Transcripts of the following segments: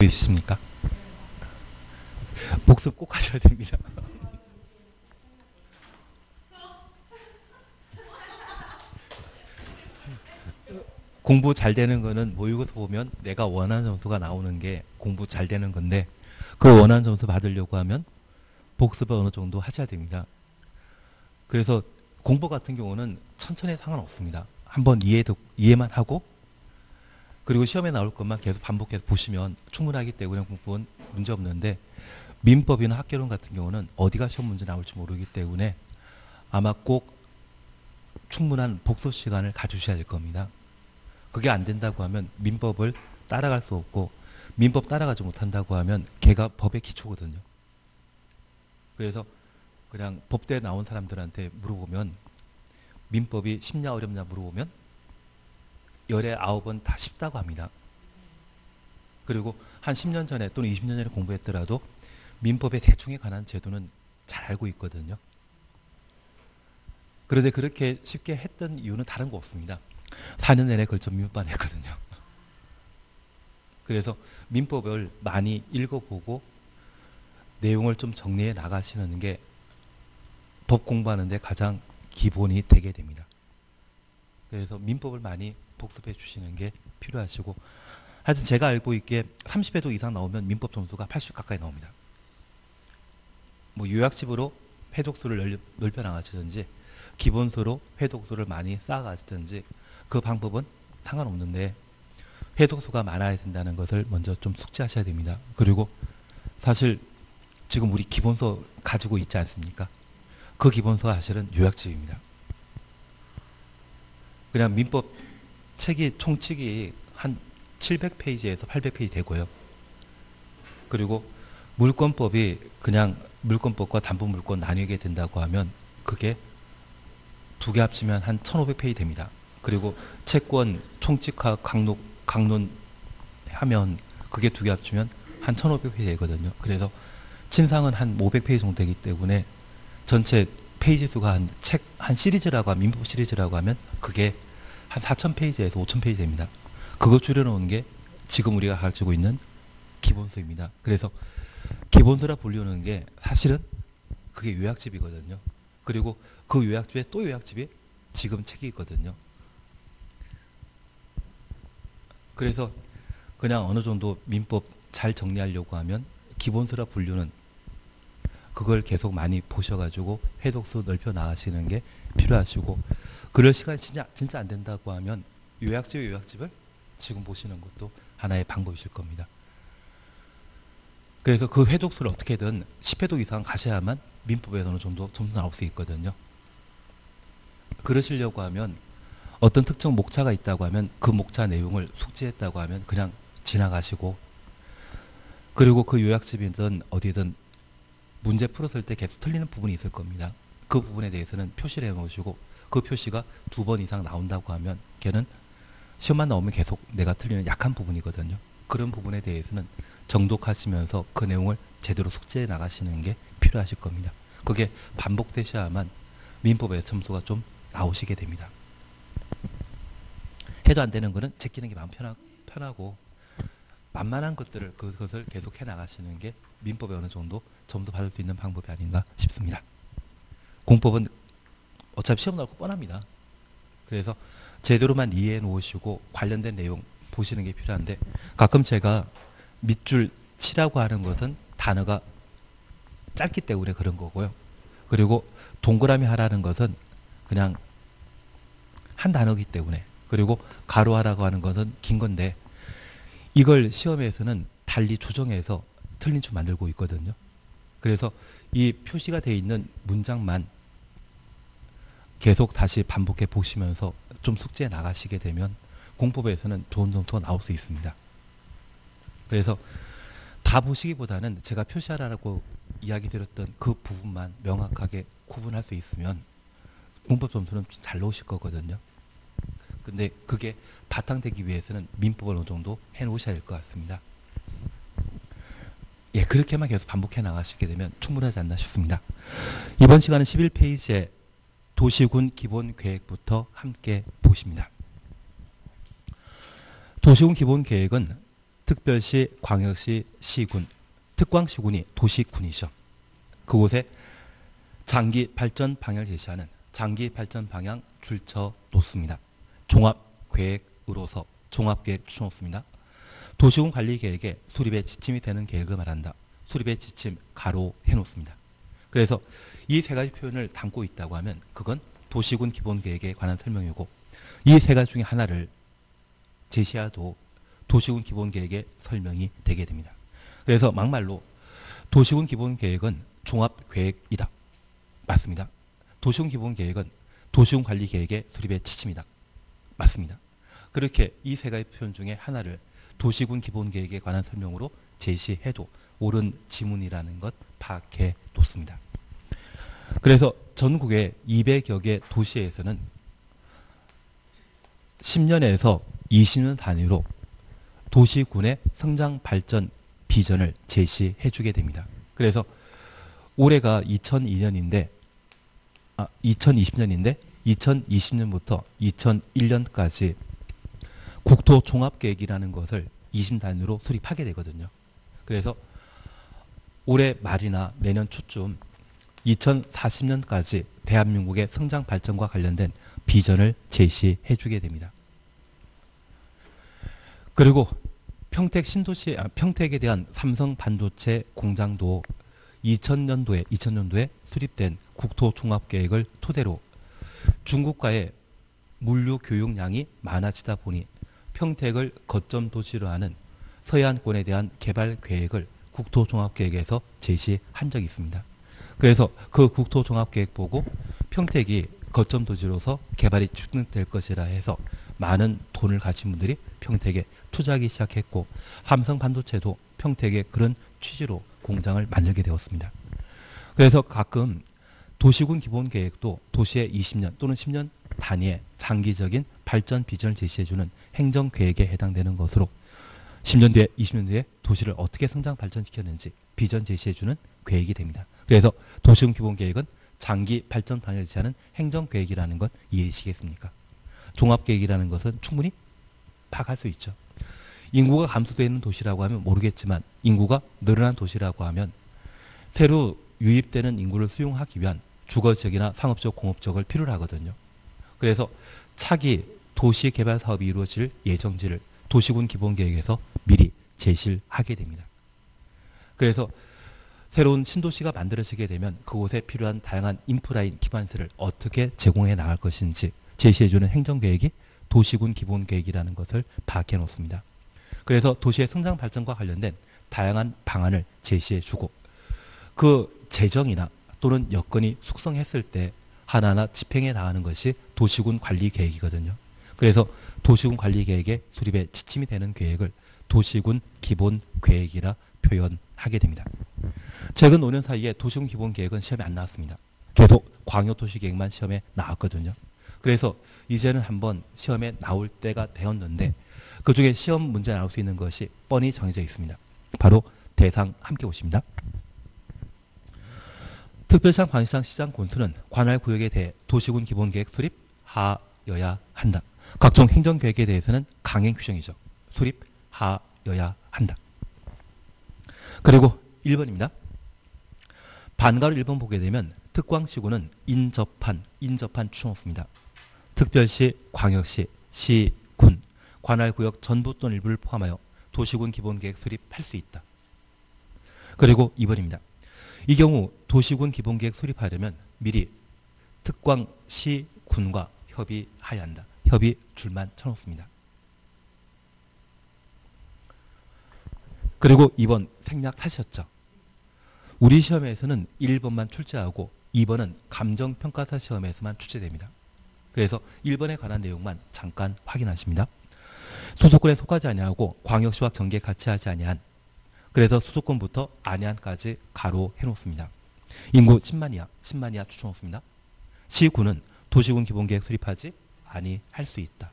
있으십니까? 복습 꼭 하셔야 됩니다. 공부 잘 되는 거는 모의고사 보면 내가 원하는 점수가 나오는 게 공부 잘 되는 건데 그 원하는 점수 받으려고 하면 복습을 어느 정도 하셔야 됩니다. 그래서 공부 같은 경우는 천천히 상관없습니다. 한번 이해만 하고 그리고 시험에 나올 것만 계속 반복해서 보시면 충분하기 때문에 공부는 문제 없는데 민법이나 학개론 같은 경우는 어디가 시험 문제 나올지 모르기 때문에 아마 꼭 충분한 복습 시간을 가주셔야 될 겁니다. 그게 안 된다고 하면 민법을 따라갈 수 없고 민법 따라가지 못한다고 하면 걔가 법의 기초거든요. 그래서 그냥 법대에 나온 사람들한테 물어보면 민법이 쉽냐 어렵냐 물어보면 열에 9번 다 쉽다고 합니다. 그리고 한 10년 전에 또는 20년 전에 공부했더라도 민법의 대충에 관한 제도는 잘 알고 있거든요. 그런데 그렇게 쉽게 했던 이유는 다른 거 없습니다. 4년 내내 걸쳐 민법만 했거든요. 그래서 민법을 많이 읽어보고 내용을 좀 정리해 나가시는 게 법 공부하는데 가장 기본이 되게 됩니다. 그래서 민법을 많이 복습해 주시는 게 필요하시고 하여튼 제가 알고 있기에 30회독 이상 나오면 민법 점수가 80 가까이 나옵니다. 뭐 요약집으로 회독수를 넓혀 나가시든지 기본수로 회독수를 많이 쌓아가시든지 그 방법은 상관없는데 회독수가 많아야 된다는 것을 먼저 좀 숙지하셔야 됩니다. 그리고 사실 지금 우리 기본서 가지고 있지 않습니까? 그 기본서가 사실은 요약집입니다. 그냥 민법 책이 총칙이 한 700페이지에서 800페이지 되고요. 그리고 물권법이 그냥 물권법과 담보물권 나뉘게 된다고 하면 그게 두 개 합치면 한 1500페이지 됩니다. 그리고 채권, 총칙화, 강론 하면 그게 두 개 합치면 한 1500페이지 되거든요. 그래서 친상은 한 500페이지 정도 되기 때문에 전체 페이지 수가 한 시리즈라고 하면, 민법 시리즈라고 하면 그게 한 4000페이지에서 5000페이지 됩니다. 그거 줄여놓은 게 지금 우리가 가지고 있는 기본서입니다. 그래서 기본서라 불리는 게 사실은 그게 요약집이거든요. 그리고 그 요약집에 또 요약집이 지금 책이 있거든요. 그래서 그냥 어느 정도 민법 잘 정리하려고 하면 기본서라 분류는 그걸 계속 많이 보셔가지고 회독수 넓혀 나가시는 게 필요하시고 그럴 시간이 진짜 안 된다고 하면 요약집을 지금 보시는 것도 하나의 방법이실 겁니다. 그래서 그 회독수를 어떻게든 10회독 이상 가셔야만 민법에서 어느 정도 점수 나올 수 있거든요. 그러시려고 하면 어떤 특정 목차가 있다고 하면 그 목차 내용을 숙지했다고 하면 그냥 지나가시고 그리고 그 요약집이든 어디든 문제 풀었을 때 계속 틀리는 부분이 있을 겁니다. 그 부분에 대해서는 표시를 해놓으시고 그 표시가 2번 이상 나온다고 하면 걔는 시험만 나오면 계속 내가 틀리는 약한 부분이거든요. 그런 부분에 대해서는 정독하시면서 그 내용을 제대로 숙지해 나가시는 게 필요하실 겁니다. 그게 반복되셔야만 민법에서 점수가 좀 나오시게 됩니다. 해도 안 되는 거는 제끼는 게 마음 편하고 만만한 것들을 그것을 계속 해 나가시는 게 민법에 어느 정도 점수 받을 수 있는 방법이 아닌가 싶습니다. 공법은 어차피 시험 나올 거 뻔합니다. 그래서 제대로만 이해해 놓으시고 관련된 내용 보시는 게 필요한데 가끔 제가 밑줄 치라고 하는 것은 단어가 짧기 때문에 그런 거고요. 그리고 동그라미 하라는 것은 그냥 한 단어이기 때문에 그리고 가로하라고 하는 것은 긴 건데 이걸 시험에서는 달리 조정해서 틀린 줄 만들고 있거든요. 그래서 이 표시가 되어 있는 문장만 계속 다시 반복해 보시면서 좀 숙지해 나가시게 되면 공법에서는 좋은 점수가 나올 수 있습니다. 그래서 다 보시기보다는 제가 표시하라고 이야기 드렸던 그 부분만 명확하게 구분할 수 있으면 공법 점수는 잘 나오실 거거든요. 근데 그게 바탕되기 위해서는 민법을 어느 정도 해놓으셔야 될 것 같습니다. 예, 그렇게만 계속 반복해 나가시게 되면 충분하지 않나 싶습니다. 이번 시간은 11페이지에 도시군 기본 계획부터 함께 보십니다. 도시군 기본 계획은 특별시, 광역시, 시군, 특광시군이 도시군이죠. 그곳에 장기 발전 방향을 제시하는 장기 발전 방향 줄쳐 놓습니다. 종합계획으로서 종합계획 추천 놓습니다. 도시군 관리계획에 수립의 지침이 되는 계획을 말한다. 수립의 지침 가로 해놓습니다. 그래서 이 세 가지 표현을 담고 있다고 하면 그건 도시군 기본계획에 관한 설명이고, 이 세 가지 중에 하나를 제시해도 도시군 기본계획의 설명이 되게 됩니다. 그래서 막말로 도시군 기본계획은 종합계획이다. 맞습니다. 도시군 기본계획은 도시군 관리계획의 수립의 지침이다. 맞습니다. 그렇게 이 세 가지 표현 중에 하나를 도시군 기본계획에 관한 설명으로 제시해도 옳은 지문이라는 것 파악해 놓습니다. 그래서 전국의 200여 개 도시에서는 10년에서 20년 단위로 도시군의 성장 발전 비전을 제시해 주게 됩니다. 그래서 올해가 2002년인데 2020년인데 2020년부터 2001년까지 국토종합계획이라는 것을 20단위로 수립하게 되거든요. 그래서 올해 말이나 내년 초쯤 2040년까지 대한민국의 성장 발전과 관련된 비전을 제시해 주게 됩니다. 그리고 평택에 대한 삼성 반도체 공장도 2000년도에 수립된 국토종합계획을 토대로 중국과의 물류 교역량이 많아지다 보니 평택을 거점 도시로 하는 서해안권에 대한 개발 계획을 국토종합계획에서 제시한 적이 있습니다. 그래서 그 국토종합계획 보고 평택이 거점 도시로서 개발이 추진될 것이라 해서 많은 돈을 가진 분들이 평택에 투자하기 시작했고, 삼성 반도체도 평택에 그런 취지로 공장을 만들게 되었습니다. 그래서 가끔 도시군 기본계획도 도시의 20년 또는 10년 단위의 장기적인 발전 비전을 제시해주는 행정계획에 해당되는 것으로 10년 뒤에 20년 뒤에 도시를 어떻게 성장 발전시켰는지 비전 제시해주는 계획이 됩니다. 그래서 도시군 기본계획은 장기 발전 방향을 제시하는 행정계획이라는 것 이해하시겠습니까? 종합계획이라는 것은 충분히 파악할 수 있죠. 인구가 감소되어 있는 도시라고 하면 모르겠지만 인구가 늘어난 도시라고 하면 새로 유입되는 인구를 수용하기 위한 주거지역이나 상업적, 공업적을 필요로 하거든요. 그래서 차기 도시개발 사업이 이루어질 예정지를 도시군 기본계획에서 미리 제시를 하게 됩니다. 그래서 새로운 신도시가 만들어지게 되면 그곳에 필요한 다양한 인프라인 기반시설을 어떻게 제공해 나갈 것인지 제시해주는 행정계획이 도시군 기본계획이라는 것을 파악해 놓습니다. 그래서 도시의 성장 발전과 관련된 다양한 방안을 제시해주고 그 재정이나 또는 여건이 숙성했을 때 하나하나 집행해 나가는 것이 도시군 관리계획이거든요. 그래서 도시군 관리계획의 수립에 지침이 되는 계획을 도시군 기본계획이라 표현하게 됩니다. 최근 5년 사이에 도시군 기본계획은 시험에 안 나왔습니다. 계속 광역도시계획만 시험에 나왔거든요. 그래서 이제는 한번 시험에 나올 때가 되었는데 그중에 시험 문제에 나올 수 있는 것이 뻔히 정해져 있습니다. 바로 대상 함께 보십니다. 특별시장, 광역시장, 시장, 군수는 관할 구역에 대해 도시군 기본계획 수립하여야 한다. 각종 행정계획에 대해서는 강행 규정이죠. 수립하여야 한다. 그리고 1번입니다. 반가로 1번 보게 되면 특광시군은 인접한 추천없습니다. 특별시, 광역시, 시, 군, 관할구역 전부 또는 일부를 포함하여 도시군 기본계획 수립할 수 있다. 그리고 2번입니다. 이 경우 도시군 기본계획 수립하려면 미리 특광시, 군과 협의해야 한다. 협의 줄만 쳐놓습니다. 그리고 2번 생략 사셨죠. 우리 시험에서는 1번만 출제하고 2번은 감정평가사 시험에서만 출제됩니다. 그래서 1번에 관한 내용만 잠깐 확인하십니다. 수도권에 속하지 아니하고 광역시와 경계 같이 하지 아니한, 그래서 수도권부터 안양까지 가로 해놓습니다. 인구 10만 이하 추천놓습니다. 시군은 도시군 기본계획 수립하지 아니할 수 있다.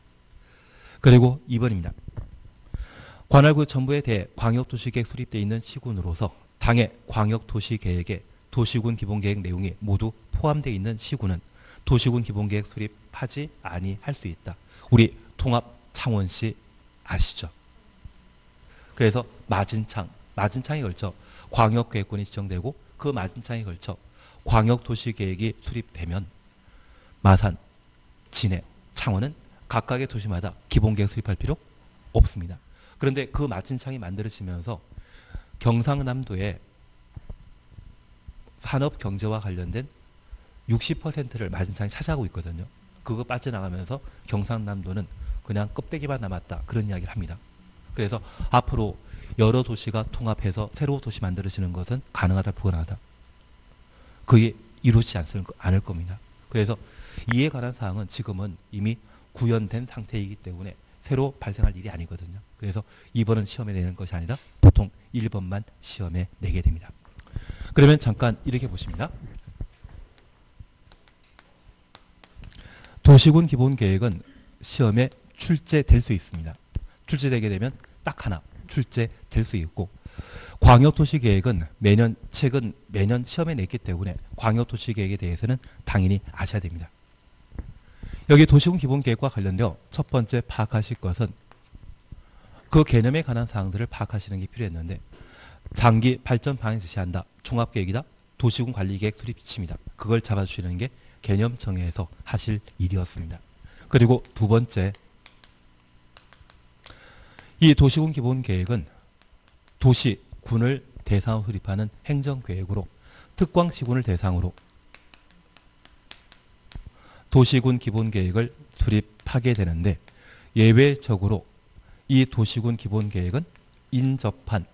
그리고 2번입니다. 관할구역 전부에 대해 광역도시계획 수립되어 있는 시군으로서 당해 광역도시계획에 도시군 기본계획 내용이 모두 포함되어 있는 시군은 도시군 기본계획 수립하지 아니할 수 있다. 우리 통합 창원시 아시죠? 그래서 마진창에 걸쳐 광역계획권이 지정되고 그 마진창에 걸쳐 광역도시계획이 수립되면 마산, 진해, 창원은 각각의 도시마다 기본계획 수립할 필요 없습니다. 그런데 그 마진창이 만들어지면서 경상남도의 산업경제와 관련된 60%를 마진창이 차지하고 있거든요. 그거 빠져나가면서 경상남도는 그냥 껍데기만 남았다. 그런 이야기를 합니다. 그래서 앞으로 여러 도시가 통합해서 새로운 도시 만들어지는 것은 가능하다, 불가능하다. 그게 이루어지지 않을 겁니다. 그래서 이에 관한 사항은 지금은 이미 구현된 상태이기 때문에 새로 발생할 일이 아니거든요. 그래서 2번은 시험에 내는 것이 아니라 보통 1번만 시험에 내게 됩니다. 그러면 잠깐 이렇게 보십니다. 도시군 기본계획은 시험에 출제될 수 있습니다. 출제되게 되면 딱 하나 출제될 수 있고, 광역도시계획은 최근 매년 시험에 냈기 때문에 광역도시계획에 대해서는 당연히 아셔야 됩니다. 여기 도시군 기본계획과 관련되어 첫 번째 파악하실 것은 그 개념에 관한 사항들을 파악하시는 게 필요했는데, 장기 발전 방향 제시한다, 종합계획이다, 도시군 관리계획 수립 지침이다. 그걸 잡아주시는 게 개념 정의에서 하실 일이었습니다. 그리고 두 번째, 이 도시군 기본계획은 도시군을 대상으로 수립하는 행정계획으로 특광시군을 대상으로 도시군 기본계획을 수립하게 되는데, 예외적으로 이 도시군 기본계획은 인접한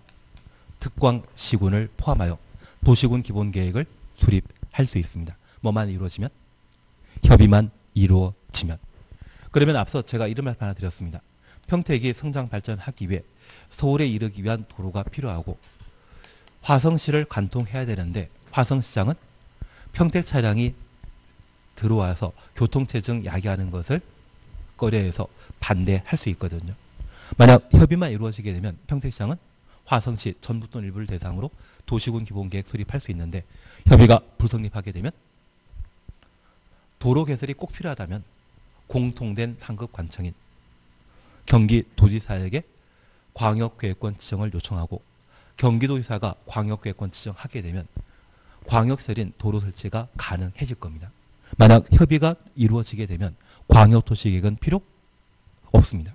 특광시군을 포함하여 도시군 기본계획을 수립할 수 있습니다. 뭐만 이루어지면? 협의만 이루어지면. 그러면 앞서 제가 이런 말씀 하나 드렸습니다. 평택이 성장 발전하기 위해 서울에 이르기 위한 도로가 필요하고 화성시를 관통해야 되는데, 화성시장은 평택 차량이 들어와서 교통체증 야기하는 것을 꺼려해서 반대할 수 있거든요. 만약 협의만 이루어지게 되면 평택시장은 화성시 전부 또는 일부를 대상으로 도시군 기본계획 수립할 수 있는데, 협의가 불성립하게 되면 도로 개설이 꼭 필요하다면 공통된 상급 관청인 경기도지사에게 광역계획권 지정을 요청하고, 경기도지사가 광역계획권 지정하게 되면 광역설인 도로 설치가 가능해질 겁니다. 만약 협의가 이루어지게 되면 광역도시계획은 필요 없습니다.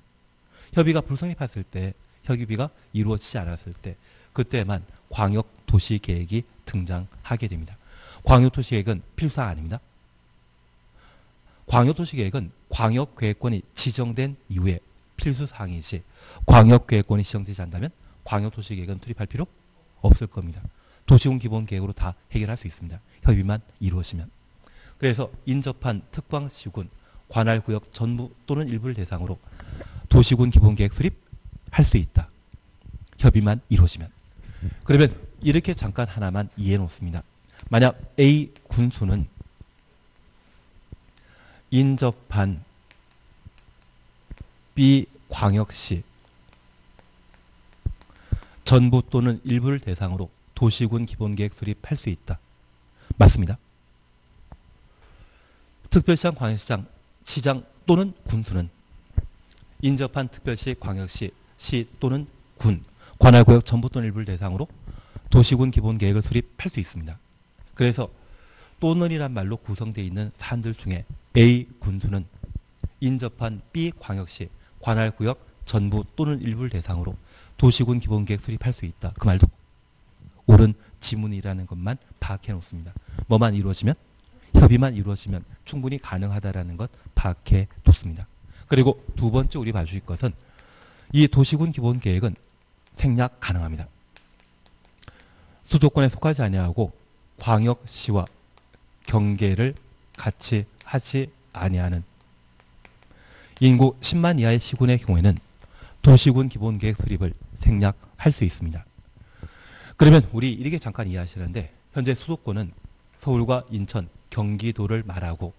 협의가 불성립했을 때, 협의가 이루어지지 않았을 때, 그때만 광역도시계획이 등장하게 됩니다. 광역도시계획은 필수사항 아닙니다. 광역도시계획은 광역계획권이 지정된 이후에 필수사항이지, 광역계획권이 지정되지 않다면 광역도시계획은 투입할 필요 없을 겁니다. 도시군 기본계획으로 다 해결할 수 있습니다. 협의만 이루어지면. 그래서 인접한 특광시군, 관할구역 전부 또는 일부를 대상으로 도시군 기본계획 수립할 수 있다. 협의만 이루어지면. 그러면 이렇게 잠깐 하나만 이해해 놓습니다. 만약 A 군수는 인접한 B 광역시 전부 또는 일부를 대상으로 도시군 기본계획 수립할 수 있다. 맞습니다. 특별시장, 광역시장, 시장 또는 군수는 인접한 특별시, 광역시, 시 또는 군, 관할구역 전부 또는 일부를 대상으로 도시군 기본계획을 수립할 수 있습니다. 그래서 또는이란 말로 구성되어 있는 사안들 중에 A 군수는 인접한 B 광역시, 관할구역 전부 또는 일부를 대상으로 도시군 기본계획 수립할 수 있다. 그 말도 옳은 지문이라는 것만 파악해 놓습니다. 뭐만 이루어지면? 협의만 이루어지면 충분히 가능하다라는 것 파악해 놓습니다. 그리고 두 번째 우리 봐주실 것은 이 도시군 기본계획은 생략 가능합니다. 수도권에 속하지 아니하고 광역시와 경계를 같이 하지 아니하는 인구 10만 이하의 시군의 경우에는 도시군 기본계획 수립을 생략할 수 있습니다. 그러면 우리 이렇게 잠깐 이해하시는데, 현재 수도권은 서울과 인천, 경기도를 말하고,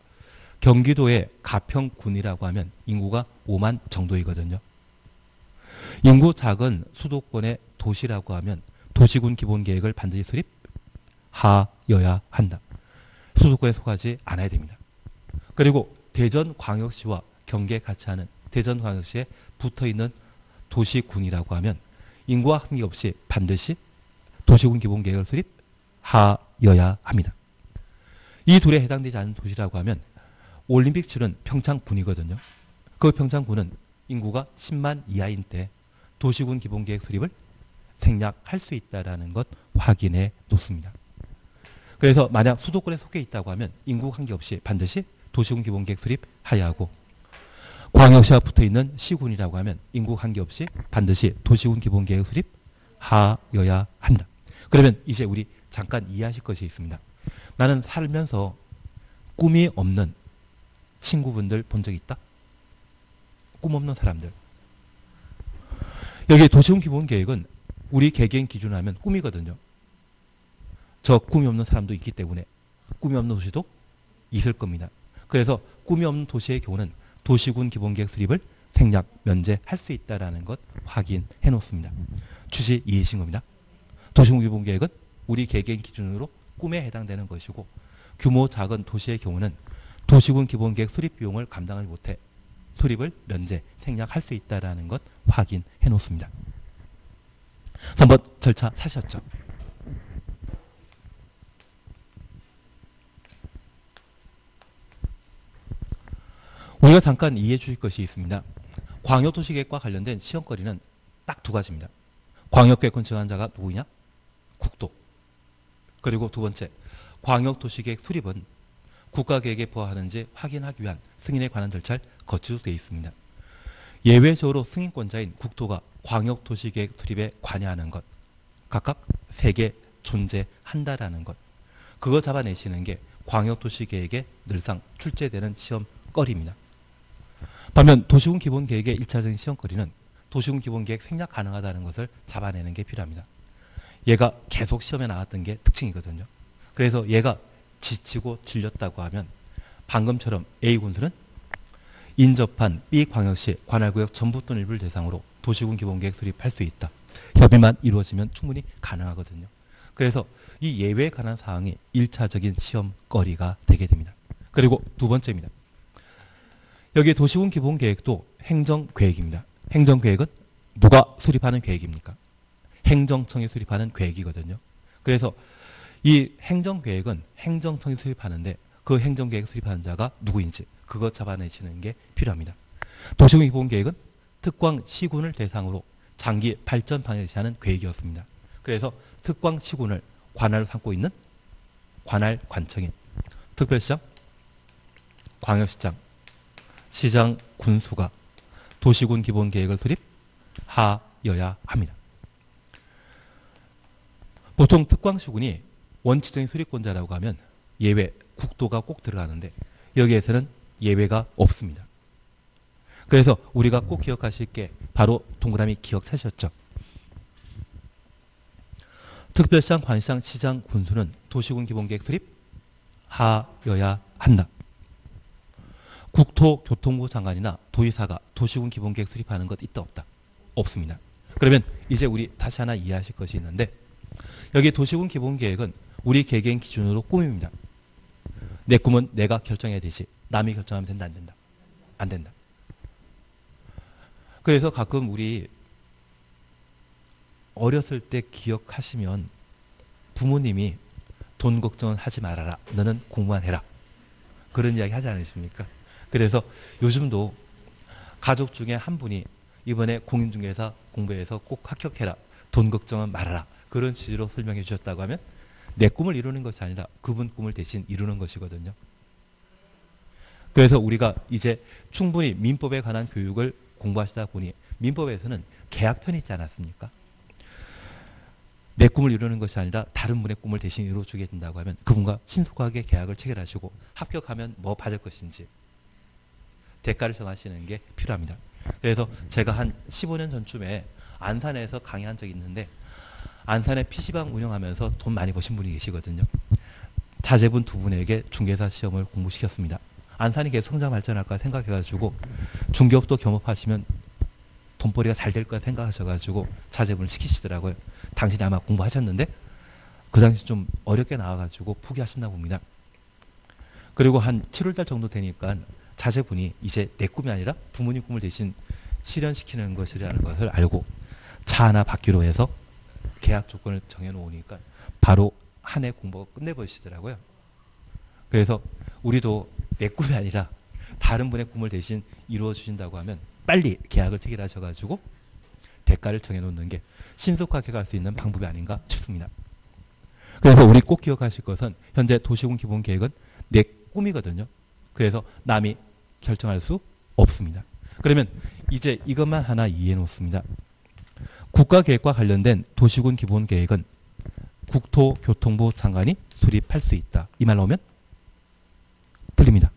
경기도의 가평군이라고 하면 인구가 5만 정도이거든요. 인구 작은 수도권의 도시라고 하면 도시군 기본계획을 반드시 수립하여야 한다. 수도권에 속하지 않아야 됩니다. 그리고 대전광역시와 경계 같이 하는 대전광역시에 붙어있는 도시군이라고 하면 인구와 관계없이 반드시 도시군 기본계획을 수립하여야 합니다. 이 둘에 해당되지 않는 도시라고 하면 올림픽 치른 평창군이거든요. 그 평창군은 인구가 10만 이하인 때 도시군 기본계획 수립을 생략할 수 있다는 것 확인해 놓습니다. 그래서 만약 수도권에 속해 있다고 하면 인구 관계없이 반드시 도시군 기본계획 수립하여야 하고, 광역시와 붙어있는 시군이라고 하면 인구 관계없이 반드시 도시군 기본계획 수립하여야 한다. 그러면 이제 우리 잠깐 이해하실 것이 있습니다. 나는 살면서 꿈이 없는 친구분들 본 적 있다? 꿈 없는 사람들. 여기 도시군 기본계획은 우리 개개인 기준으로 하면 꿈이거든요. 저 꿈이 없는 사람도 있기 때문에 꿈이 없는 도시도 있을 겁니다. 그래서 꿈이 없는 도시의 경우는 도시군 기본계획 수립을 생략, 면제할 수 있다는 것 확인해 놓습니다. 취지 이해하신 겁니다. 도시군 기본계획은 우리 개개인 기준으로 꿈에 해당되는 것이고, 규모 작은 도시의 경우는 도시군 기본계획 수립 비용을 감당하지 못해 수립을 면제, 생략할 수 있다는 것 확인해 놓습니다. 3번 절차 사셨죠? 우리가 잠깐 이해해 주실 것이 있습니다. 광역도시계획과 관련된 시험거리는 딱 두 가지입니다. 광역계획권 정한자가 누구냐? 국도. 그리고 두 번째, 광역도시계획 수립은 국가계획에 부합하는지 확인하기 위한 승인에 관한 절차를 거치도록 되어 있습니다. 예외적으로 승인권자인 국토가 광역도시계획 수립에 관여하는 것, 각각 3개 존재한다라는 것, 그거 잡아내시는 게 광역도시계획에 늘상 출제되는 시험거리입니다. 반면 도시군 기본계획의 1차적인 시험거리는 도시군 기본계획 생략 가능하다는 것을 잡아내는 게 필요합니다. 얘가 계속 시험에 나왔던 게 특징이거든요. 그래서 얘가 지치고 질렸다고 하면 방금처럼 A군수는 인접한 B광역시 관할구역 전부 또는 일부를 대상으로 도시군 기본계획 수립할 수 있다. 협의만 이루어지면 충분히 가능하거든요. 그래서 이 예외에 관한 사항이 1차적인 시험거리가 되게 됩니다. 그리고 두 번째입니다. 여기 도시군 기본계획도 행정계획입니다. 행정계획은 누가 수립하는 계획입니까? 행정청이 수립하는 계획이거든요. 그래서 이 행정계획은 행정청이 수립하는데 그 행정계획 수립하는 자가 누구인지 그거 잡아내시는 게 필요합니다. 도시군 기본계획은 특광시군을 대상으로 장기 발전 방향을 제시하는 계획이었습니다. 그래서 특광시군을 관할로 삼고 있는 관할관청인 특별시장, 광역시장, 시장, 군수가 도시군 기본계획을 수립하여야 합니다. 보통 특광시군이 원칙적인 수립권자라고 하면 예외, 국도가 꼭 들어가는데 여기에서는 예외가 없습니다. 그래서 우리가 꼭 기억하실 게 바로 동그라미 기억하셨죠? 특별시장, 관시장, 시장, 군수는 도시군 기본계획 수립하여야 한다. 국토교통부 장관이나 도의사가 도시군 기본계획 수립하는 것 있다 없다? 없습니다. 그러면 이제 우리 다시 하나 이해하실 것이 있는데, 여기 도시군 기본계획은 우리 개개인 기준으로 꿈입니다. 내 꿈은 내가 결정해야 되지 남이 결정하면 된다 안 된다? 안 된다. 그래서 가끔 우리 어렸을 때 기억하시면 부모님이 돈 걱정은 하지 말아라. 너는 공부만 해라. 그런 이야기 하지 않으십니까? 그래서 요즘도 가족 중에 한 분이 이번에 공인중개사 공부해서 꼭 합격해라. 돈 걱정은 말아라. 그런 취지로 설명해 주셨다고 하면 내 꿈을 이루는 것이 아니라 그분 꿈을 대신 이루는 것이거든요. 그래서 우리가 이제 충분히 민법에 관한 교육을 공부하시다 보니 민법에서는 계약편이 있지 않았습니까? 내 꿈을 이루는 것이 아니라 다른 분의 꿈을 대신 이루어주게 된다고 하면 그분과 신속하게 계약을 체결하시고 합격하면 뭐 받을 것인지 대가를 정하시는 게 필요합니다. 그래서 제가 한 15년 전쯤에 안산에서 강의한 적이 있는데 안산에 PC방 운영하면서 돈 많이 버신 분이 계시거든요. 자제분 두 분에게 중개사 시험을 공부시켰습니다. 안산이 계속 성장 발전할까 생각해가지고 중개업도 겸업하시면 돈벌이가 잘 될 거라 생각하셔가지고 자제분을 시키시더라고요. 당신이 아마 공부하셨는데 그 당시 좀 어렵게 나와가지고 포기하셨나 봅니다. 그리고 한 7월달 정도 되니까 자제분이 이제 내 꿈이 아니라 부모님 꿈을 대신 실현시키는 것이라는 것을 알고 차 하나 받기로 해서 계약 조건을 정해놓으니까 바로 한 해 공부가 끝내버리시더라고요. 그래서 우리도 내 꿈이 아니라 다른 분의 꿈을 대신 이루어 주신다고 하면 빨리 계약을 체결하셔가지고 대가를 정해놓는 게 신속하게 갈 수 있는 방법이 아닌가 싶습니다. 그래서 우리 꼭 기억하실 것은 현재 도시군 기본계획은 내 꿈이거든요. 그래서 남이 결정할 수 없습니다. 그러면 이제 이것만 하나 이해해 놓습니다. 국가계획과 관련된 도시군 기본계획은 국토교통부 장관이 수립할 수 있다. 이 말 나오면 틀립니다.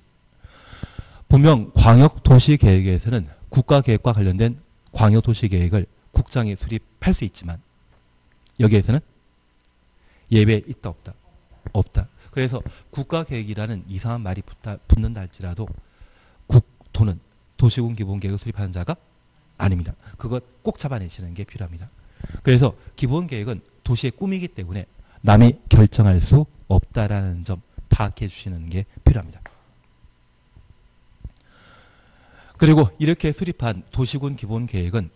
분명 광역도시계획에서는 국가계획과 관련된 광역도시계획을 국장이 수립할 수 있지만 여기에서는 예외 있다 없다? 없다. 그래서 국가계획이라는 이상한 말이 붙는다 할지라도 국토는 도시군 기본계획을 수립하는 자가 아닙니다. 그것 꼭 잡아내시는 게 필요합니다. 그래서 기본계획은 도시의 꿈이기 때문에 남이 결정할 수 없다라는 점 파악해 주시는 게 필요합니다. 그리고 이렇게 수립한 도시군 기본계획은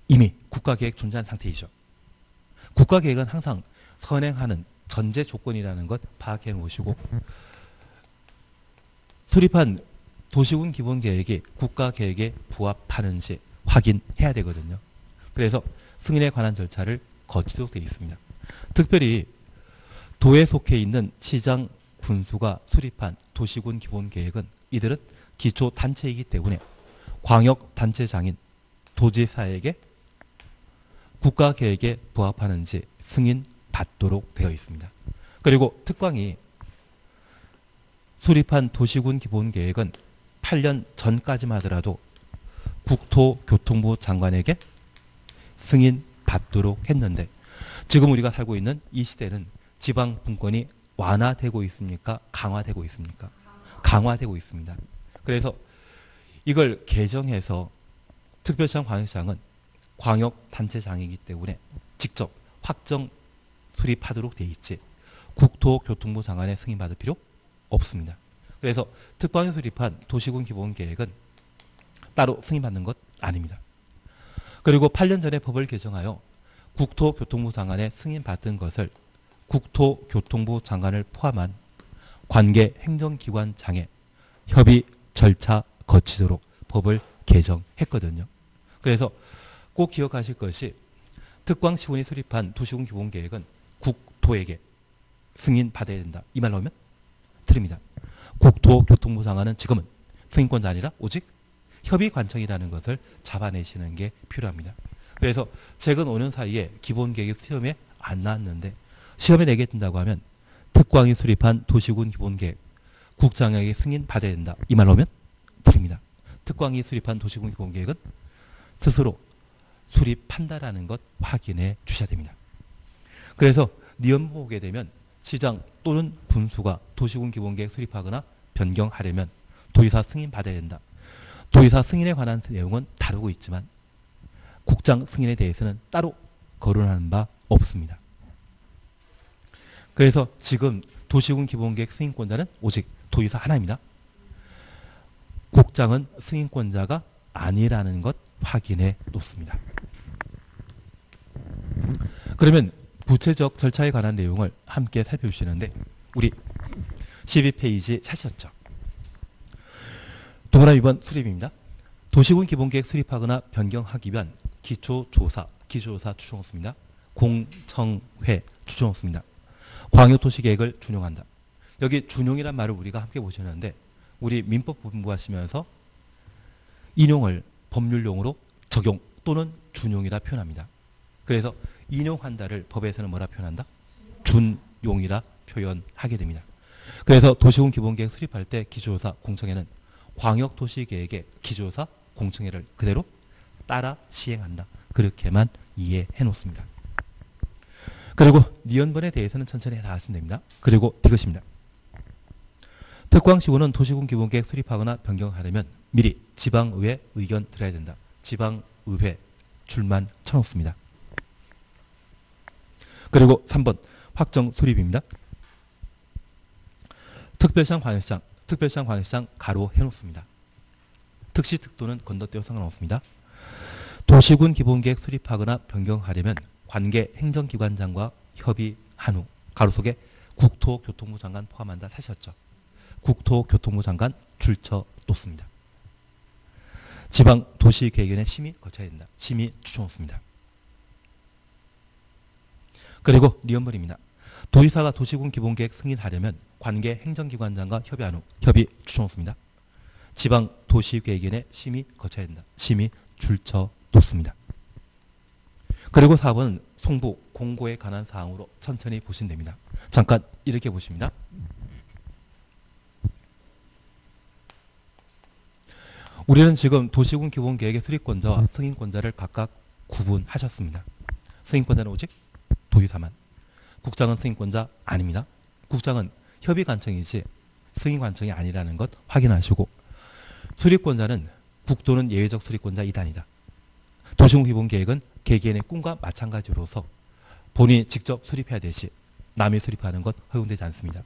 이미 국가계획 존재한 상태이죠. 국가계획은 항상 선행하는 전제 조건이라는 것 파악해 놓으시고 수립한 도시군 기본계획이 국가계획에 부합하는지 확인해야 되거든요. 그래서 승인에 관한 절차를 거치도록 되어 있습니다. 특별히 도에 속해 있는 시장 군수가 수립한 도시군 기본계획은 이들은 기초단체이기 때문에 광역단체장인 도지사에게 국가계획에 부합하는지 승인받도록 되어 있습니다. 그리고 특광이 수립한 도시군 기본계획은 8년 전까지만 하더라도 국토교통부 장관에게 승인받도록 했는데 지금 우리가 살고 있는 이 시대는 지방분권이 완화되고 있습니까? 강화되고 있습니까? 강화되고 있습니다. 그래서 이걸 개정해서 특별시장 광역시장은 광역단체장이기 때문에 직접 확정 수립하도록 돼 있지 국토교통부 장관의 승인받을 필요 없습니다. 그래서 특광이 수립한 도시군 기본계획은 따로 승인받는 것 아닙니다. 그리고 8년 전에 법을 개정하여 국토교통부 장관의 승인받은 것을 국토교통부 장관을 포함한 관계 행정기관장의 협의 절차 거치도록 법을 개정했거든요. 그래서 꼭 기억하실 것이 특광시군이 수립한 도시군 기본계획은 국토에게 승인받아야 된다. 이 말 나오면 틀립니다. 국토교통부 장관은 지금은 승인권자 아니라 오직 협의관청이라는 것을 잡아내시는 게 필요합니다. 그래서 최근 5년 사이에 기본계획 시험에 안 나왔는데 시험에 내게 된다고 하면 특광이 수립한 도시군 기본계획 국장에게 승인받아야 된다. 이 말 나오면 틀립니다. 특광이 수립한 도시군 기본계획은 스스로 수립한다라는 것 확인해 주셔야 됩니다. 그래서 니은 보게 되면 시장 또는 군수가 도시군 기본계획 수립하거나 변경하려면 도의사 승인 받아야 된다. 도의사 승인에 관한 내용은 다루고 있지만 국장 승인에 대해서는 따로 거론하는 바 없습니다. 그래서 지금 도시군 기본계획 승인권자는 오직 도의사 하나입니다. 국장은 승인권자가 아니라는 것 확인해 놓습니다. 그러면 구체적 절차에 관한 내용을 함께 살펴보시는데 우리 12페이지 찾으셨죠? 동그라미 2번 수립입니다. 도시군 기본계획 수립하거나 변경하기 위한 기초조사 추천없습니다. 공청회 추천없습니다. 광역도시계획을 준용한다. 여기 준용이란 말을 우리가 함께 보시는데 우리 민법 공부하시면서 인용을 법률용어로 적용 또는 준용이라 표현합니다. 그래서 인용한다를 법에서는 뭐라 표현한다? 준용이라 표현하게 됩니다. 그래서 도시군 기본계획 수립할 때 기초조사 공청회는 광역도시계획의 기초조사 공청회를 그대로 따라 시행한다. 그렇게만 이해해 놓습니다. 그리고 니은번에 대해서는 천천히 나가시면 됩니다. 그리고 이것입니다. 특광시군은 도시군 기본계획 수립하거나 변경하려면 미리 지방의회 의견 들어야 된다. 지방의회 줄만 쳐놓습니다. 그리고 3번 확정 수립입니다. 특별시장 광역시장 가로 해놓습니다. 특시 특도는 건너뛰어 상관없습니다. 도시군 기본계획 수립하거나 변경하려면 관계 행정기관장과 협의한 후 가로속에 국토교통부 장관 포함한다 사셨죠. 국토교통부 장관 줄쳐 놓습니다. 지방 도시계획위원회 심의 거쳐야 된다. 심의 추천 없습니다. 그리고 리언벌입니다. 도지사가 도시군 기본계획 승인하려면 관계 행정기관장과 협의한 후 협의 추천 없습니다. 지방 도시계획위원회 심의 거쳐야 된다. 심의 줄쳐 놓습니다. 그리고 4번은 송부 공고에 관한 사항으로 천천히 보시면 됩니다. 잠깐 이렇게 보십니다. 우리는 지금 도시군 기본계획의 수립권자와 승인권자를 각각 구분하셨습니다. 승인권자는 오직 도지사만. 국장은 승인권자 아닙니다. 국장은 협의관청이지 승인관청이 아니라는 것 확인하시고, 수립권자는 국도는 예외적 수립권자 2단이다. 도시군 기본계획은 개개인의 꿈과 마찬가지로서 본인이 직접 수립해야 되지 남이 수립하는 것 허용되지 않습니다.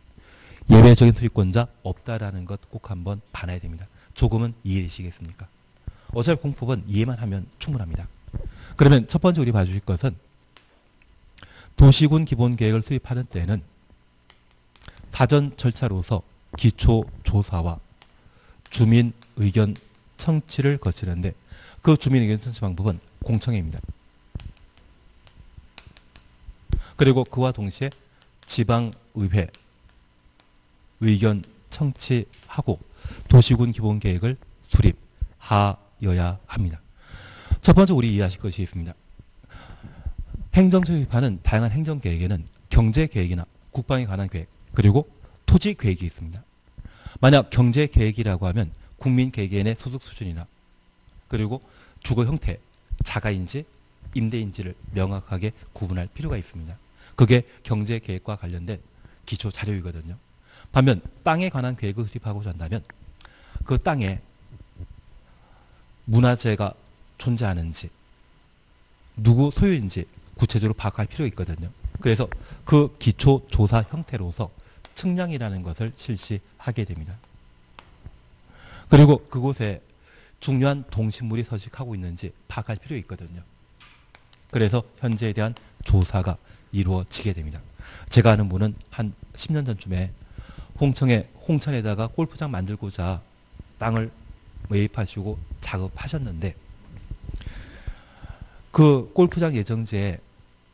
예외적인 수립권자 없다라는 것 꼭 한번 봐놔야 됩니다. 조금은 이해되시겠습니까? 어차피 공법은 이해만 하면 충분합니다. 그러면 첫 번째 우리 봐주실 것은 도시군 기본계획을 수립하는 때는 사전 절차로서 기초조사와 주민 의견 청취를 거치는데 그 주민 의견 청취 방법은 공청회입니다. 그리고 그와 동시에 지방의회 의견 청취하고 도시군 기본계획을 수립하여야 합니다. 첫 번째 우리 이해하실 것이 있습니다. 행정처 수립하는 다양한 행정계획에는 경제계획이나 국방에 관한 계획 그리고 토지계획이 있습니다. 만약 경제계획이라고 하면 국민 개개인의 소득 수준이나 그리고 주거 형태, 자가인지 임대인지를 명확하게 구분할 필요가 있습니다. 그게 경제계획과 관련된 기초 자료이거든요. 반면 땅에 관한 계획을 수립하고자 한다면 그 땅에 문화재가 존재하는지 누구 소유인지 구체적으로 파악할 필요가 있거든요. 그래서 그 기초 조사 형태로서 측량이라는 것을 실시하게 됩니다. 그리고 그곳에 중요한 동식물이 서식하고 있는지 파악할 필요가 있거든요. 그래서 현재에 대한 조사가 이루어지게 됩니다. 제가 아는 분은 한 10년 전쯤에 홍천에다가 골프장 만들고자 땅을 매입하시고 작업하셨는데 그 골프장 예정지에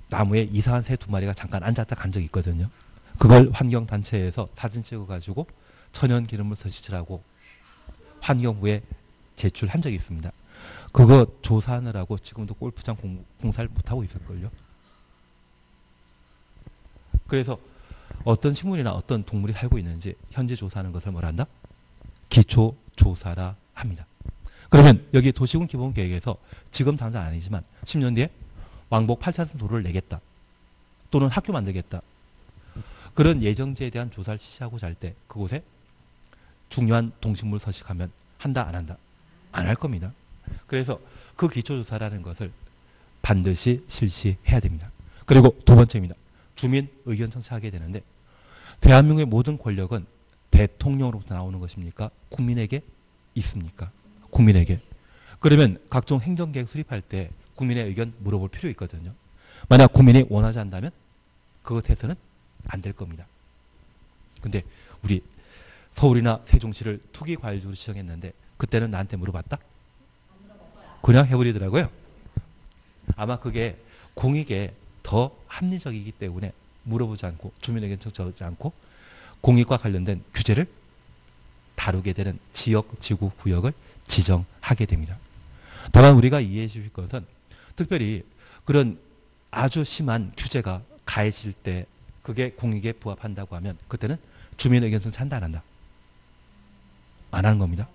나무에 이상한 새 2마리가 잠깐 앉았다 간 적이 있거든요. 그걸 환경단체에서 사진 찍어가지고 천연기름을 서식지라고 환경부에 제출한 적이 있습니다. 그거 조사하느라고 지금도 골프장 공사를 못하고 있을걸요. 그래서 어떤 식물이나 어떤 동물이 살고 있는지 현재 조사하는 것을 뭐라 한다? 기초조사라 합니다. 그러면 여기 도시군 기본계획에서 지금 당장 아니지만 10년 뒤에 왕복 8차선 도로를 내겠다. 또는 학교 만들겠다. 그런 예정지에 대한 조사를 실시하고자 할 때 그곳에 중요한 동식물 서식하면 한다 안 한다? 안 할 겁니다. 그래서 그 기초조사라는 것을 반드시 실시해야 됩니다. 그리고 두 번째입니다. 주민 의견 청취하게 되는데 대한민국의 모든 권력은 대통령으로부터 나오는 것입니까? 국민에게 있습니까? 국민에게. 그러면 각종 행정계획 수립할 때 국민의 의견 물어볼 필요 있거든요. 만약 국민이 원하지 않다면 그것에서는 안 될 겁니다. 근데 우리 서울이나 세종시를 투기과열지구로 지정했는데 그때는 나한테 물어봤다? 그냥 해버리더라고요. 아마 그게 공익에 더 합리적이기 때문에 물어보지 않고 주민 의견 청취하지 않고 공익과 관련된 규제를 다루게 되는 지역, 지구, 구역을 지정하게 됩니다. 다만 우리가 이해해 주실 것은 특별히 그런 아주 심한 규제가 가해질 때 그게 공익에 부합한다고 하면 그때는 주민 의견 청취한다 안 한다? 안 하는 겁니다.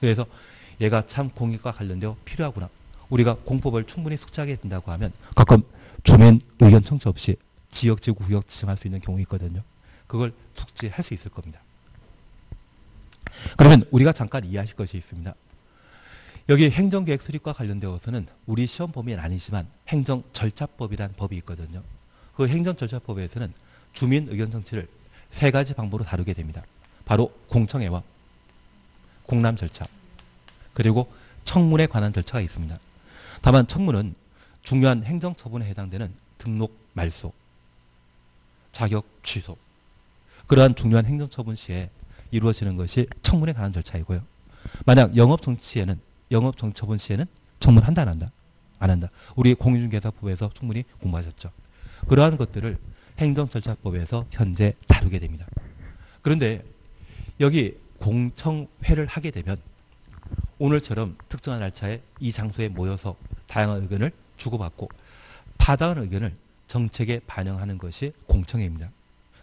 그래서 얘가 참 공익과 관련되어 필요하구나. 우리가 공법을 충분히 숙지하게 된다고 하면 가끔 주민 의견 청취 없이 지역, 지구, 구역 지정할 수 있는 경우 있거든요. 그걸 숙지할 수 있을 겁니다. 그러면 우리가 잠깐 이해하실 것이 있습니다. 여기 행정계획 수립과 관련되어서는 우리 시험 범위는 아니지만 행정절차법이라는 법이 있거든요. 그 행정절차법에서는 주민 의견 청취를 3가지 방법으로 다루게 됩니다. 바로 공청회와 공람 절차 그리고 청문에 관한 절차가 있습니다. 다만 청문은 중요한 행정처분에 해당되는 등록 말소, 자격 취소, 그러한 중요한 행정처분 시에 이루어지는 것이 청문에 관한 절차이고요. 만약 영업정처분 시에는 청문한다 안 한다? 안 한다. 우리 공인중개사법에서 충분히 공부하셨죠. 그러한 것들을 행정절차법에서 현재 다루게 됩니다. 그런데 여기 공청회를 하게 되면 오늘처럼 특정한 날짜에 이 장소에 모여서 다양한 의견을 주고받고 타당한 의견을 정책에 반영하는 것이 공청회입니다.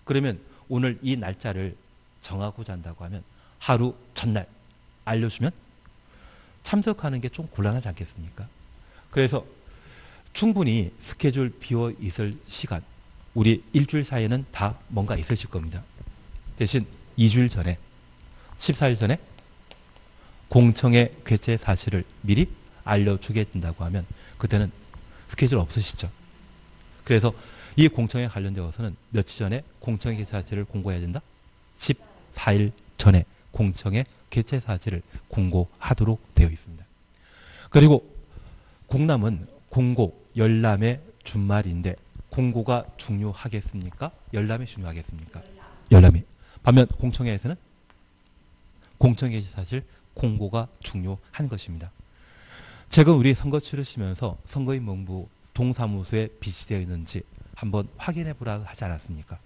그러면 오늘 이 날짜를 정하고자 한다고 하면 하루 전날 알려주면 참석하는 게 좀 곤란하지 않겠습니까? 그래서 충분히 스케줄 비어 있을 시간, 우리 일주일 사이에는 다 뭔가 있으실 겁니다. 대신 2주일 전에, 14일 전에 공청회 개최 사실을 미리 알려주게 된다고 하면 그때는 스케줄 없으시죠. 그래서 이 공청회 관련되어서는 며칠 전에 공청회 개최 사실을 공고해야 된다? 14일 전에 공청회 개최 사실을 공고하도록 되어 있습니다. 그리고 공람은 공고, 열람의 준말인데 공고가 중요하겠습니까? 열람이 중요하겠습니까? 열람이. 반면 공청회에서는 공청회 개최 사실 공고가 중요한 것입니다. 최근 우리 선거 치르시면서 선거인 명부 동사무소에 비치되어 있는지 한번 확인해 보라 하지 않았습니까?